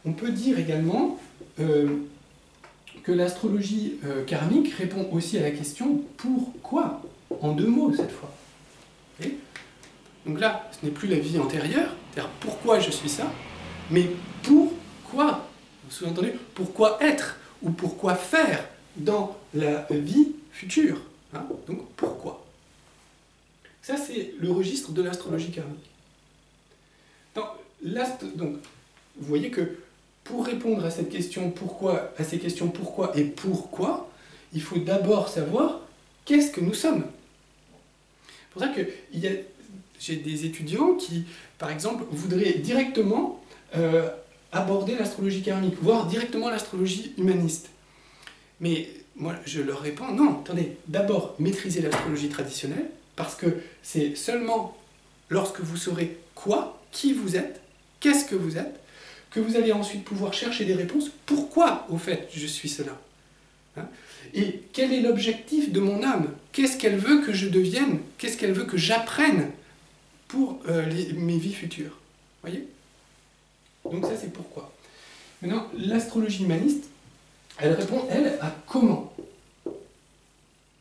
On peut dire également que l'astrologie karmique répond aussi à la question pourquoi, en 2 mots cette fois. Okay. Donc là, ce n'est plus la vie antérieure, c'est-à-dire pourquoi je suis ça, mais pourquoi, sous-entendu, pourquoi être ou pourquoi faire dans la vie future. Hein. Donc pourquoi? Ça c'est le registre de l'astrologie karmique. Donc, vous voyez que pour répondre à cette question pourquoi, à ces questions pourquoi et pourquoi, il faut d'abord savoir qu'est-ce que nous sommes. C'est pour ça que j'ai des étudiants qui, par exemple, voudraient directement aborder l'astrologie karmique, voire directement l'astrologie humaniste. Mais moi, je leur réponds, non, attendez, d'abord maîtrisez l'astrologie traditionnelle, parce que c'est seulement lorsque vous saurez quoi, qui vous êtes, qu'est-ce que vous êtes, que vous allez ensuite pouvoir chercher des réponses. Pourquoi, au fait, je suis cela? Hein? Et quel est l'objectif de mon âme? Qu'est-ce qu'elle veut que je devienne? Qu'est-ce qu'elle veut que j'apprenne pour mes vies futures? Voyez? Donc ça, c'est pourquoi. Maintenant, l'astrologie humaniste, elle répond, elle, à comment.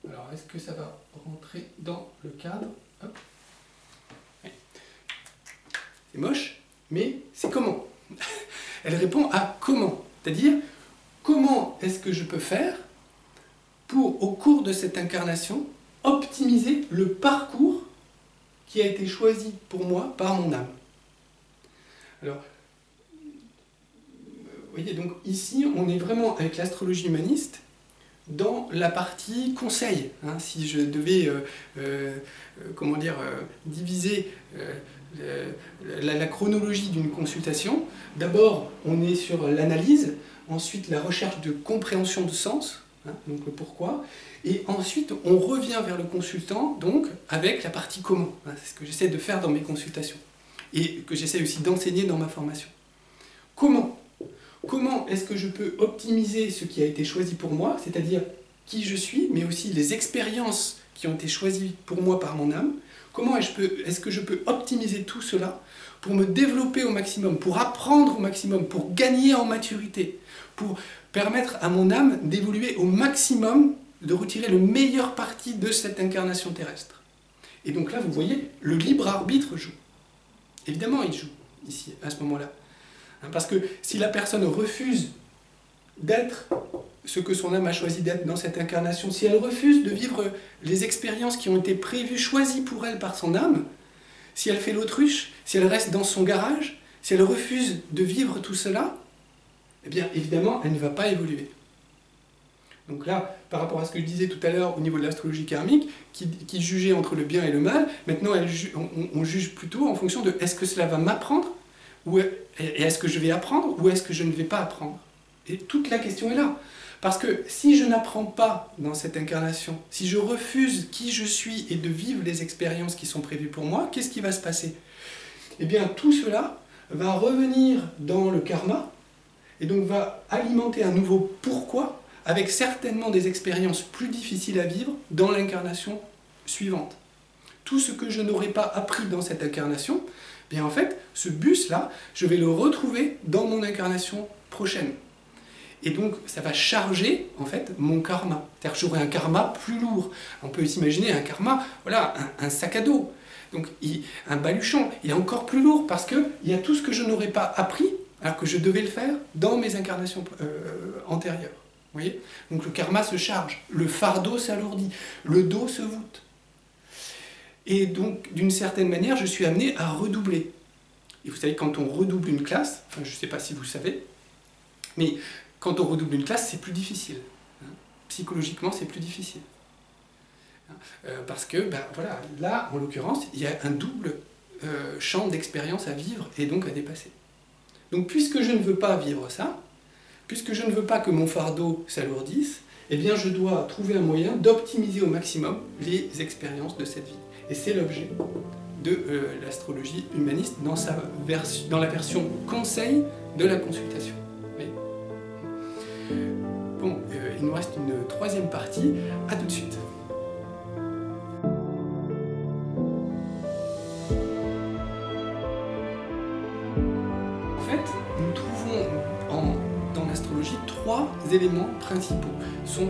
Alors, est-ce que ça va rentrer dans le cadre? Hop. C'est moche, mais c'est comment. Elle répond à comment. C'est-à-dire, comment est-ce que je peux faire pour, au cours de cette incarnation, optimiser le parcours qui a été choisi pour moi par mon âme. Alors, vous voyez, donc ici, on est vraiment avec l'astrologie humaniste dans la partie conseil. Hein, si je devais, comment dire, diviser la chronologie d'une consultation, d'abord, on est sur l'analyse, ensuite la recherche de compréhension de sens, hein, donc le pourquoi, et ensuite on revient vers le consultant, donc, avec la partie comment. Hein, c'est ce que j'essaie de faire dans mes consultations, et que j'essaie aussi d'enseigner dans ma formation. Comment? Comment est-ce que je peux optimiser ce qui a été choisi pour moi, c'est-à-dire qui je suis, mais aussi les expériences qui ont été choisies pour moi par mon âme? Comment est-ce que je peux optimiser tout cela pour me développer au maximum, pour apprendre au maximum, pour gagner en maturité, pour permettre à mon âme d'évoluer au maximum, de retirer le meilleur parti de cette incarnation terrestre? Et donc là, vous voyez, le libre arbitre joue. Évidemment, il joue, ici, à ce moment-là. Parce que si la personne refuse d'être ce que son âme a choisi d'être dans cette incarnation, si elle refuse de vivre les expériences qui ont été prévues, choisies pour elle par son âme, si elle fait l'autruche, si elle reste dans son garage, si elle refuse de vivre tout cela, eh bien évidemment, elle ne va pas évoluer. Donc là, par rapport à ce que je disais tout à l'heure au niveau de l'astrologie karmique, qui jugeait entre le bien et le mal, maintenant on juge plutôt en fonction de est-ce que cela va m'apprendre, et est-ce que je vais apprendre, ou est-ce que je ne vais pas apprendre? Et toute la question est là. Parce que si je n'apprends pas dans cette incarnation, si je refuse qui je suis et de vivre les expériences qui sont prévues pour moi, qu'est-ce qui va se passer? Eh bien, tout cela va revenir dans le karma, et donc va alimenter un nouveau pourquoi, avec certainement des expériences plus difficiles à vivre dans l'incarnation suivante. Tout ce que je n'aurais pas appris dans cette incarnation, bien en fait, ce bus-là, je vais le retrouver dans mon incarnation prochaine. Et donc, ça va charger, en fait, mon karma. C'est-à-dire que j'aurai un karma plus lourd. On peut s'imaginer un karma, voilà, un sac à dos. Donc, un baluchon, il est encore plus lourd parce qu'il y a tout ce que je n'aurais pas appris, alors que je devais le faire dans mes incarnations antérieures. Vous voyez? Donc, le karma se charge, le fardeau s'alourdit, le dos se voûte. Et donc, d'une certaine manière, je suis amené à redoubler. Et vous savez, quand on redouble une classe, enfin, je ne sais pas si vous le savez, mais quand on redouble une classe, c'est plus difficile. Hein. Psychologiquement, c'est plus difficile. Parce que, ben, voilà, là, en l'occurrence, il y a un double champ d'expérience à vivre et donc à dépasser. Donc, puisque je ne veux pas vivre ça, puisque je ne veux pas que mon fardeau s'alourdisse, eh bien je dois trouver un moyen d'optimiser au maximum les expériences de cette vie. Et c'est l'objet de l'astrologie humaniste dans la version conseil de la consultation. Oui. Bon, il nous reste une troisième partie, à tout de suite. En fait, nous trouvons dans l'astrologie trois éléments principaux. Ce sont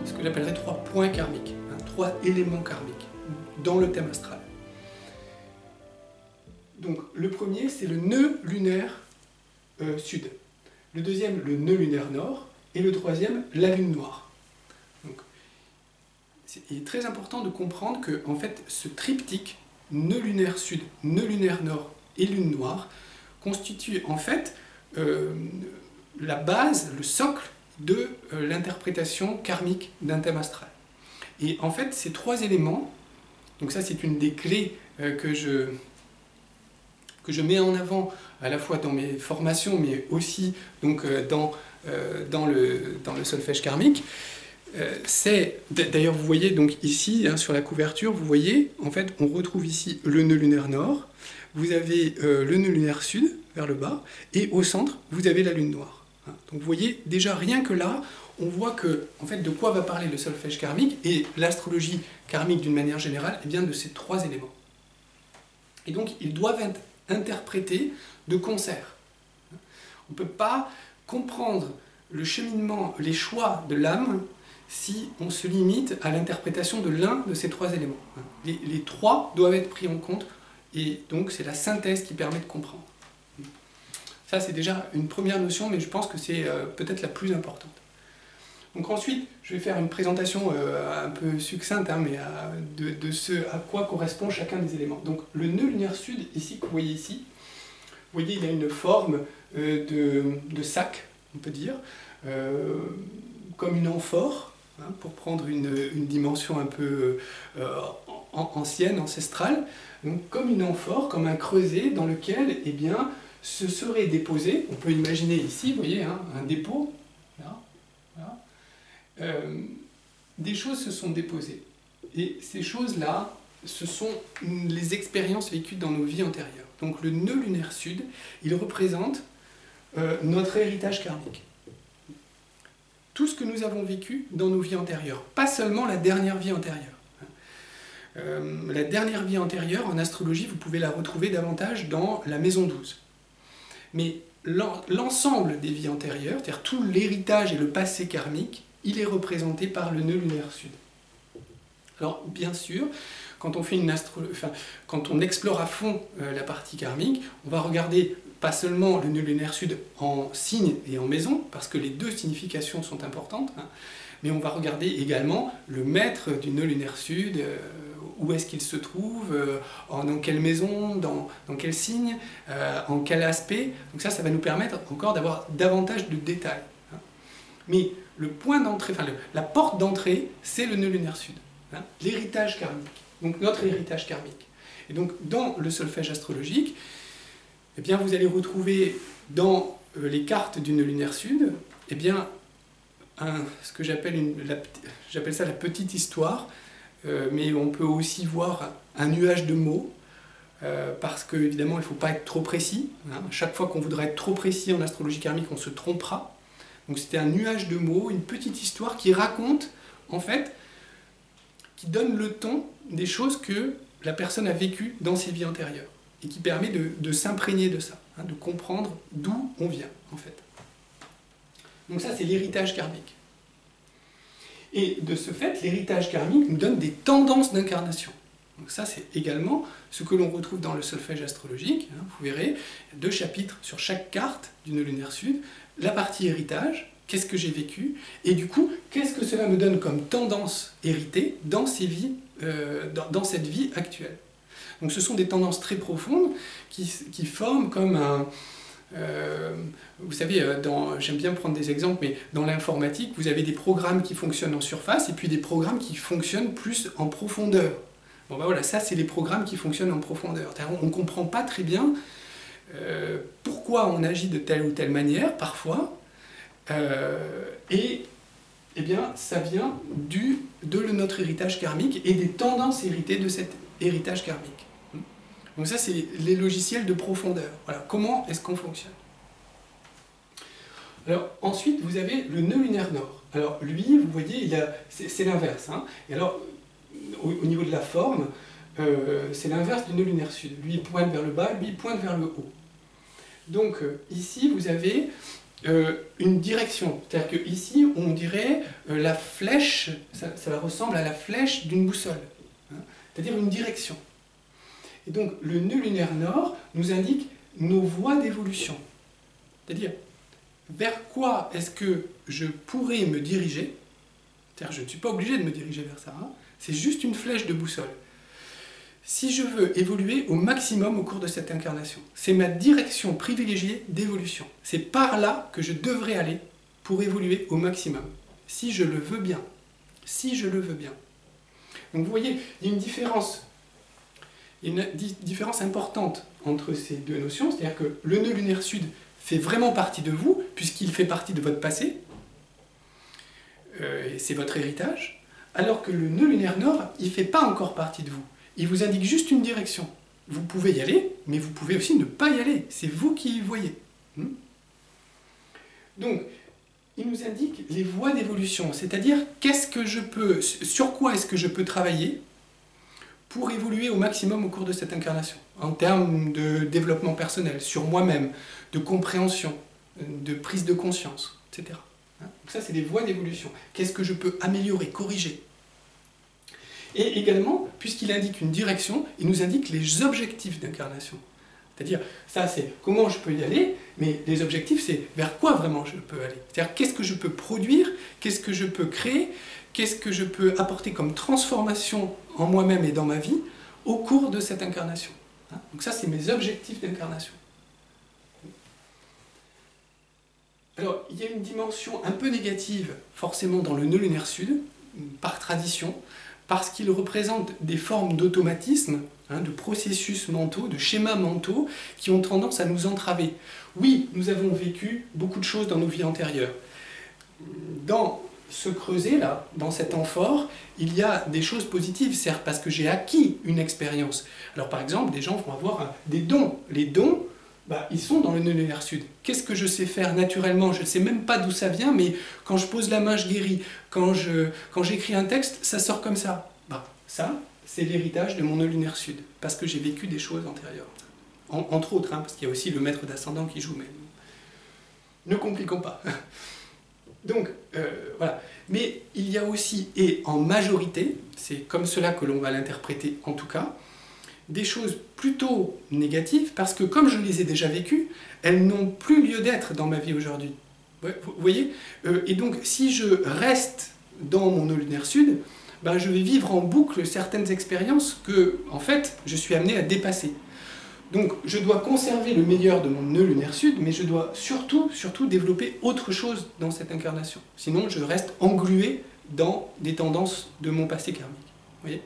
ce que j'appellerais trois points karmiques, hein, trois éléments karmiques dans le thème astral. Donc le premier, c'est le nœud lunaire sud. Le deuxième, le nœud lunaire nord. Et le troisième, la lune noire. Donc, il est très important de comprendre que en fait, ce triptyque, nœud lunaire sud, nœud lunaire nord et lune noire, constitue en fait la base, le socle de l'interprétation karmique d'un thème astral. Et en fait, ces trois éléments, donc ça c'est une des clés que je mets en avant à la fois dans mes formations, mais aussi donc, dans le solfège karmique, d'ailleurs vous voyez donc ici, hein, sur la couverture, vous voyez, en fait, on retrouve ici le nœud lunaire nord, vous avez le nœud lunaire sud, vers le bas, et au centre, vous avez la lune noire. Hein. Donc vous voyez, déjà rien que là, on voit que, en fait, de quoi va parler le solfège karmique, et l'astrologie karmique d'une manière générale, eh bien de ces trois éléments. Et donc, ils doivent être interprétés de concert. On ne peut pas comprendre le cheminement, les choix de l'âme, si on se limite à l'interprétation de l'un de ces trois éléments. Les trois doivent être pris en compte, et donc c'est la synthèse qui permet de comprendre. Ça, c'est déjà une première notion, mais je pense que c'est peut-être la plus importante. Donc ensuite, je vais faire une présentation un peu succincte, hein, mais de ce à quoi correspond chacun des éléments. Donc le nœud lunaire sud, ici, que vous voyez ici, vous voyez, il a une forme de sac, on peut dire, comme une amphore, hein, pour prendre une dimension un peu ancienne, ancestrale, donc comme une amphore, comme un creuset dans lequel, eh bien, se serait déposé, on peut imaginer ici, vous voyez, hein, un dépôt, là, voilà. Des choses se sont déposées. Et ces choses-là, ce sont les expériences vécues dans nos vies antérieures. Donc le nœud lunaire sud, il représente notre héritage karmique. Tout ce que nous avons vécu dans nos vies antérieures, pas seulement la dernière vie antérieure. La dernière vie antérieure, en astrologie, vous pouvez la retrouver davantage dans la maison 12. Mais l'ensemble des vies antérieures, c'est-à-dire tout l'héritage et le passé karmique, il est représenté par le nœud lunaire sud. Alors, bien sûr, quand on fait quand on explore à fond la partie karmique, on va regarder pas seulement le nœud lunaire sud en signe et en maison, parce que les deux significations sont importantes, hein, mais on va regarder également le maître du nœud lunaire sud, où est-ce qu'il se trouve, dans quelle maison, dans quel signe, en quel aspect. Donc ça va nous permettre encore d'avoir davantage de détails. Hein. Mais le point d'entrée, la porte d'entrée, c'est le nœud lunaire sud, hein, l'héritage karmique, donc notre héritage karmique. Et donc dans le solfège astrologique, eh bien, vous allez retrouver dans les cartes du nœud lunaire sud, eh bien, ce que j'appelle ça la petite histoire, mais on peut aussi voir un nuage de mots, parce qu'évidemment il ne faut pas être trop précis. Hein. Chaque fois qu'on voudra être trop précis en astrologie karmique, on se trompera. Donc c'était un nuage de mots, une petite histoire qui raconte, en fait, qui donne le ton des choses que la personne a vécues dans ses vies antérieures, et qui permet de s'imprégner de ça, hein, de comprendre d'où on vient, en fait. Donc ça, c'est l'héritage karmique. Et de ce fait, l'héritage karmique nous donne des tendances d'incarnation. Donc ça, c'est également ce que l'on retrouve dans le solfège astrologique. Hein, vous verrez, il y a 2 chapitres sur chaque carte du nœud lunaire sud. La partie héritage, qu'est-ce que j'ai vécu, et du coup, qu'est-ce que cela me donne comme tendance héritée dans ces vies, dans cette vie actuelle. Donc ce sont des tendances très profondes qui forment comme un... vous savez, j'aime bien prendre des exemples, mais dans l'informatique, vous avez des programmes qui fonctionnent en surface et puis des programmes qui fonctionnent plus en profondeur. Bon ben voilà, ça c'est les programmes qui fonctionnent en profondeur. On ne comprend pas très bien pourquoi on agit de telle ou telle manière, parfois, et eh bien, ça vient de notre héritage karmique et des tendances héritées de cet héritage karmique. Donc ça, c'est les logiciels de profondeur. Voilà, comment est-ce qu'on fonctionne? Alors, ensuite, vous avez le nœud lunaire nord. Alors, lui, vous voyez, c'est l'inverse. Hein. Et alors, au niveau de la forme, c'est l'inverse du nœud lunaire sud. Lui, il pointe vers le bas, lui, il pointe vers le haut. Donc, ici, vous avez une direction. C'est-à-dire qu'ici, on dirait la flèche, ça ressemble à la flèche d'une boussole. Hein. C'est-à-dire une direction. Et donc, le nœud lunaire nord nous indique nos voies d'évolution. C'est-à-dire, vers quoi est-ce que je pourrais me diriger? C'est-à-dire, je ne suis pas obligé de me diriger vers ça. Hein. C'est juste une flèche de boussole. Si je veux évoluer au maximum au cours de cette incarnation, c'est ma direction privilégiée d'évolution. C'est par là que je devrais aller pour évoluer au maximum. Si je le veux bien. Si je le veux bien. Donc, vous voyez, il y a une différence. Il y a une différence importante entre ces deux notions, c'est-à-dire que le nœud lunaire sud fait vraiment partie de vous, puisqu'il fait partie de votre passé, et c'est votre héritage, alors que le nœud lunaire nord, il ne fait pas encore partie de vous. Il vous indique juste une direction. Vous pouvez y aller, mais vous pouvez aussi ne pas y aller. C'est vous qui y voyez. Donc, il nous indique les voies d'évolution, c'est-à-dire sur quoi est-ce que je peux travailler pour évoluer au maximum au cours de cette incarnation, en termes de développement personnel, sur moi-même, de compréhension, de prise de conscience, etc. Donc ça, c'est des voies d'évolution. Qu'est-ce que je peux améliorer, corriger? Et également, puisqu'il indique une direction, il nous indique les objectifs d'incarnation. C'est-à-dire, ça c'est comment je peux y aller, mais les objectifs c'est vers quoi vraiment je peux aller. C'est-à-dire, qu'est-ce que je peux produire, qu'est-ce que je peux créer, qu'est-ce que je peux apporter comme transformation en moi-même et dans ma vie au cours de cette incarnation. Donc ça, c'est mes objectifs d'incarnation. Alors, il y a une dimension un peu négative, forcément, dans le nœud lunaire sud, par tradition, parce qu'il représente des formes d'automatisme, de processus mentaux, de schémas mentaux, qui ont tendance à nous entraver. Oui, nous avons vécu beaucoup de choses dans nos vies antérieures. Dans ce creuset-là, dans cet amphore, il y a des choses positives, certes, parce que j'ai acquis une expérience. Alors par exemple, des gens vont avoir des dons. Les dons, ils sont dans le nœud lunaire sud. Qu'est-ce que je sais faire naturellement? Je ne sais même pas d'où ça vient, mais quand je pose la main, je guéris. Quand j'écris un texte, ça sort comme ça. Ça, c'est l'héritage de mon nœud lunaire sud, parce que j'ai vécu des choses antérieures. Entre autres, parce qu'il y a aussi le maître d'ascendant qui joue, mais ne compliquons pas. Donc, voilà. Mais il y a aussi, et en majorité, c'est comme cela que l'on va l'interpréter en tout cas, des choses plutôt négatives, parce que comme je les ai déjà vécues, elles n'ont plus lieu d'être dans ma vie aujourd'hui. Vous voyez? Et donc, si je reste dans mon nœud lunaire sud, je vais vivre en boucle certaines expériences que, en fait, je suis amené à dépasser. Donc, je dois conserver le meilleur de mon nœud lunaire sud, mais je dois surtout développer autre chose dans cette incarnation. Sinon, je reste englué dans des tendances de mon passé karmique. Vous voyez?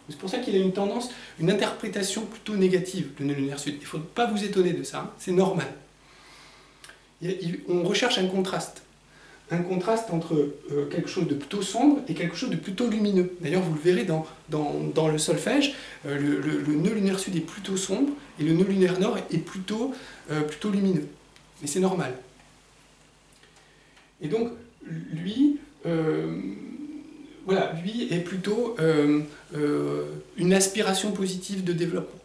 C'est pour ça qu'il a une tendance, une interprétation plutôt négative, le nœud lunaire sud. Il ne faut pas vous étonner de ça, c'est normal. On recherche un contraste. Un contraste entre quelque chose de plutôt sombre et quelque chose de plutôt lumineux. D'ailleurs, vous le verrez dans le solfège, le nœud lunaire sud est plutôt sombre et le nœud lunaire nord est plutôt lumineux. Mais c'est normal. Et donc, lui est plutôt une aspiration positive de développement.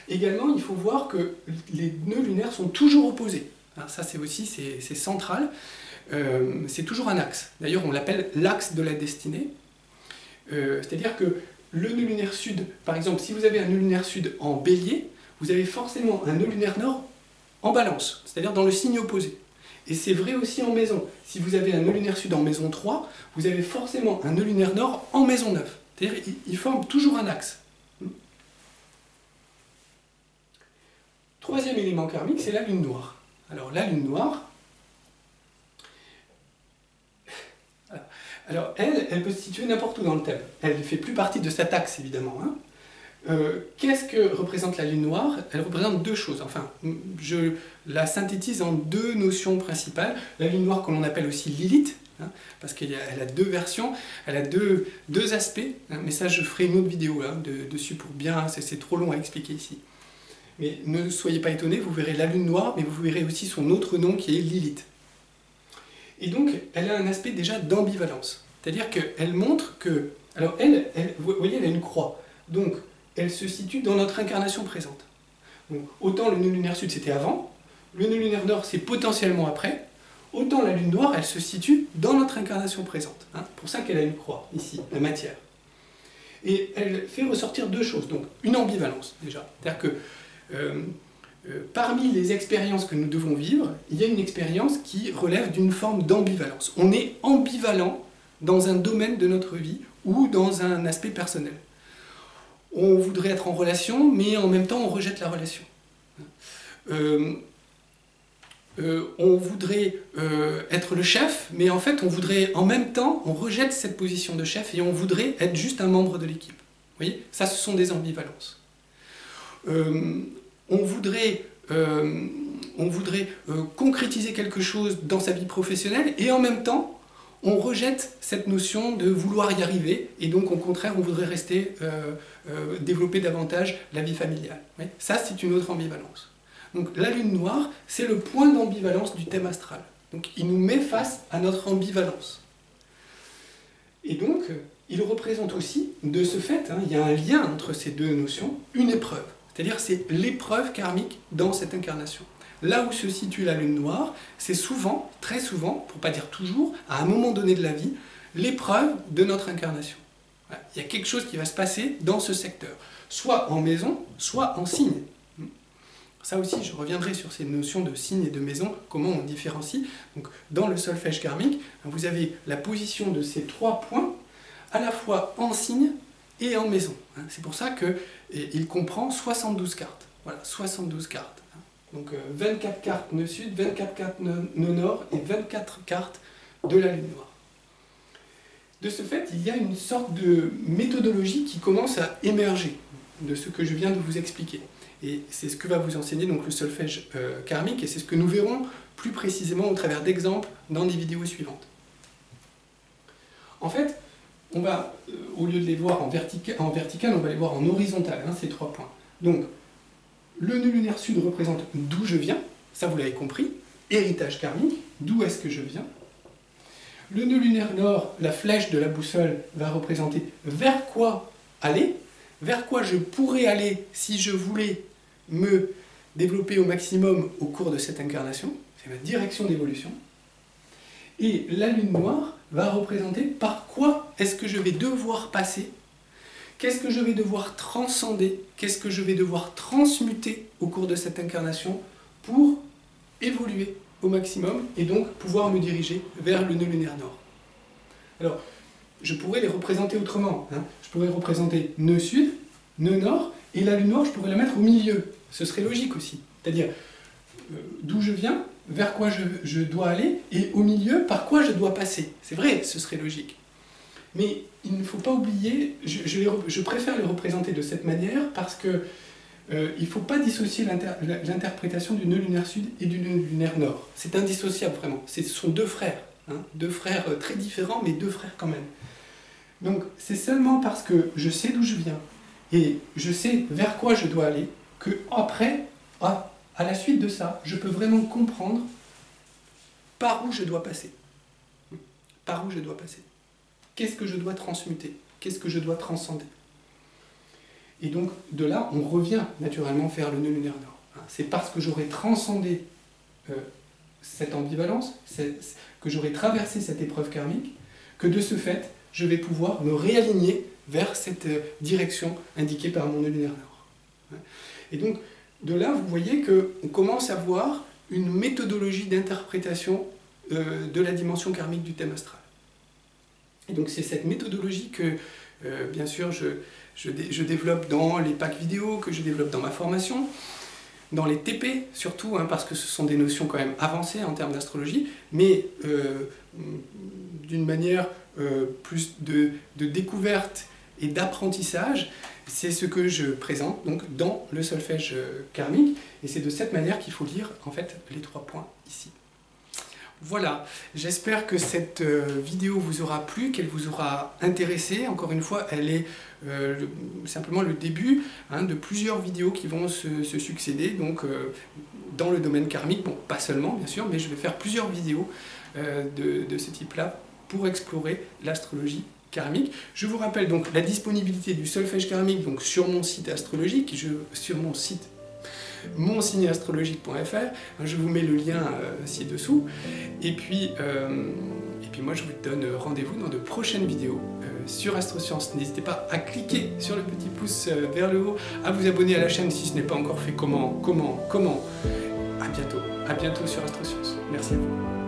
Également, il faut voir que les nœuds lunaires sont toujours opposés. Alors ça, c'est central. C'est toujours un axe. D'ailleurs, on l'appelle l'axe de la destinée. C'est-à-dire que le nœud lunaire sud, par exemple, si vous avez un nœud lunaire sud en bélier, vous avez forcément un nœud lunaire nord en balance, c'est-à-dire dans le signe opposé. Et c'est vrai aussi en maison. Si vous avez un nœud lunaire sud en maison 3, vous avez forcément un nœud lunaire nord en maison 9. C'est-à-dire qu'ils forment toujours un axe. Troisième élément karmique, c'est la lune noire. Alors la lune noire, alors elle peut se situer n'importe où dans le thème. Elle ne fait plus partie de cet axe, évidemment. Qu'est-ce que représente la lune noire? Elle représente deux choses. Enfin, je la synthétise en deux notions principales. La lune noire, que l'on appelle aussi Lilith, hein, parce qu'elle a deux versions, elle a deux aspects, hein, mais ça je ferai une autre vidéo hein, dessus pour bien, c'est trop long à expliquer ici. Mais ne soyez pas étonnés, vous verrez la lune noire, mais vous verrez aussi son autre nom qui est Lilith. Et donc, elle a un aspect déjà d'ambivalence. C'est-à-dire qu'elle montre que... Alors, vous voyez, elle a une croix. Donc, elle se situe dans notre incarnation présente. Donc, autant le nœud lunaire sud, c'était avant, le nœud lunaire nord, c'est potentiellement après, autant la lune noire, elle se situe dans notre incarnation présente. Hein. C'est pour ça qu'elle a une croix, ici, la matière. Et elle fait ressortir deux choses. Donc, une ambivalence, déjà. C'est-à-dire que... parmi les expériences que nous devons vivre, il y a une expérience qui relève d'une forme d'ambivalence. On est ambivalent dans un domaine de notre vie ou dans un aspect personnel. On voudrait être en relation, mais en même temps on rejette la relation. On voudrait être le chef, mais en fait on voudrait en même temps, on rejette cette position de chef et on voudrait être juste un membre de l'équipe. Vous voyez, ça ce sont des ambivalences. On voudrait concrétiser quelque chose dans sa vie professionnelle et en même temps on rejette cette notion de vouloir y arriver et donc au contraire on voudrait rester développer davantage la vie familiale. Oui, ça c'est une autre ambivalence. Donc la lune noire c'est le point d'ambivalence du thème astral. Donc il nous met face à notre ambivalence. Et donc il représente aussi, de ce fait, hein, il y a un lien entre ces deux notions, une épreuve. C'est-à-dire c'est l'épreuve karmique dans cette incarnation. Là où se situe la lune noire, c'est souvent, très souvent, pour ne pas dire toujours, à un moment donné de la vie, l'épreuve de notre incarnation. Voilà. Il y a quelque chose qui va se passer dans ce secteur, soit en maison, soit en signe. Ça aussi, je reviendrai sur ces notions de signe et de maison, comment on différencie. Donc, dans le solfège karmique, vous avez la position de ces trois points, à la fois en signe et en maison. C'est pour ça qu'il comprend 72 cartes. Voilà, 72 cartes. Donc 24 cartes nœud sud, 24 cartes nœud nord et 24 cartes de la lune noire. De ce fait, il y a une sorte de méthodologie qui commence à émerger de ce que je viens de vous expliquer. Et c'est ce que va vous enseigner donc le solfège karmique, et c'est ce que nous verrons plus précisément au travers d'exemples dans les vidéos suivantes. En fait, on va, au lieu de les voir en vertical, on va les voir en horizontal, hein, ces trois points. Donc, le nœud lunaire sud représente d'où je viens, ça vous l'avez compris, héritage karmique, d'où est-ce que je viens. Le nœud lunaire nord, la flèche de la boussole, va représenter vers quoi aller, vers quoi je pourrais aller si je voulais me développer au maximum au cours de cette incarnation, c'est ma direction d'évolution. Et la lune noire va représenter par quoi est-ce que je vais devoir passer, qu'est-ce que je vais devoir transcender, qu'est-ce que je vais devoir transmuter au cours de cette incarnation pour évoluer au maximum et donc pouvoir me diriger vers le nœud lunaire nord. Alors, je pourrais les représenter autrement. Hein. Je pourrais représenter nœud sud, nœud nord, et la lune noire, je pourrais la mettre au milieu. Ce serait logique aussi. C'est-à-dire, d'où je viens, vers quoi je dois aller, et au milieu, par quoi je dois passer. C'est vrai, ce serait logique. Mais il ne faut pas oublier, je préfère les représenter de cette manière parce que il ne faut pas dissocier l'interprétation du nœud lunaire sud et du nœud lunaire nord. C'est indissociable vraiment. Ce sont deux frères. Hein, deux frères très différents, mais deux frères quand même. Donc c'est seulement parce que je sais d'où je viens et je sais vers quoi je dois aller que après, à la suite de ça, je peux vraiment comprendre par où je dois passer. Par où je dois passer. Qu'est-ce que je dois transmuter? Qu'est-ce que je dois transcender? Et donc, de là, on revient naturellement vers le nœud lunaire nord. C'est parce que j'aurai transcendé cette ambivalence, que j'aurai traversé cette épreuve karmique, que de ce fait, je vais pouvoir me réaligner vers cette direction indiquée par mon nœud lunaire nord. Et donc, de là, vous voyez qu'on commence à voir une méthodologie d'interprétation de la dimension karmique du thème astral. Et donc, c'est cette méthodologie que, bien sûr, je développe dans les packs vidéo, que je développe dans ma formation, dans les TP surtout, hein, parce que ce sont des notions quand même avancées en termes d'astrologie, mais d'une manière plus de découverte et d'apprentissage, c'est ce que je présente donc dans le solfège karmique, et c'est de cette manière qu'il faut lire en fait les trois points ici. Voilà, j'espère que cette vidéo vous aura plu, qu'elle vous aura intéressé. Encore une fois, elle est simplement le début de plusieurs vidéos qui vont se succéder donc, dans le domaine karmique. Bon, pas seulement bien sûr, mais je vais faire plusieurs vidéos de ce type-là pour explorer l'astrologie karmique. Je vous rappelle donc la disponibilité du solfège karmique donc, sur mon site astrologique, sur mon site monsigneastrologique.fr, je vous mets le lien ci-dessous, et puis moi je vous donne rendez-vous dans de prochaines vidéos sur Astroscience. N'hésitez pas à cliquer sur le petit pouce vers le haut, à vous abonner à la chaîne si ce n'est pas encore fait. Comment à bientôt sur Astroscience. Merci à vous.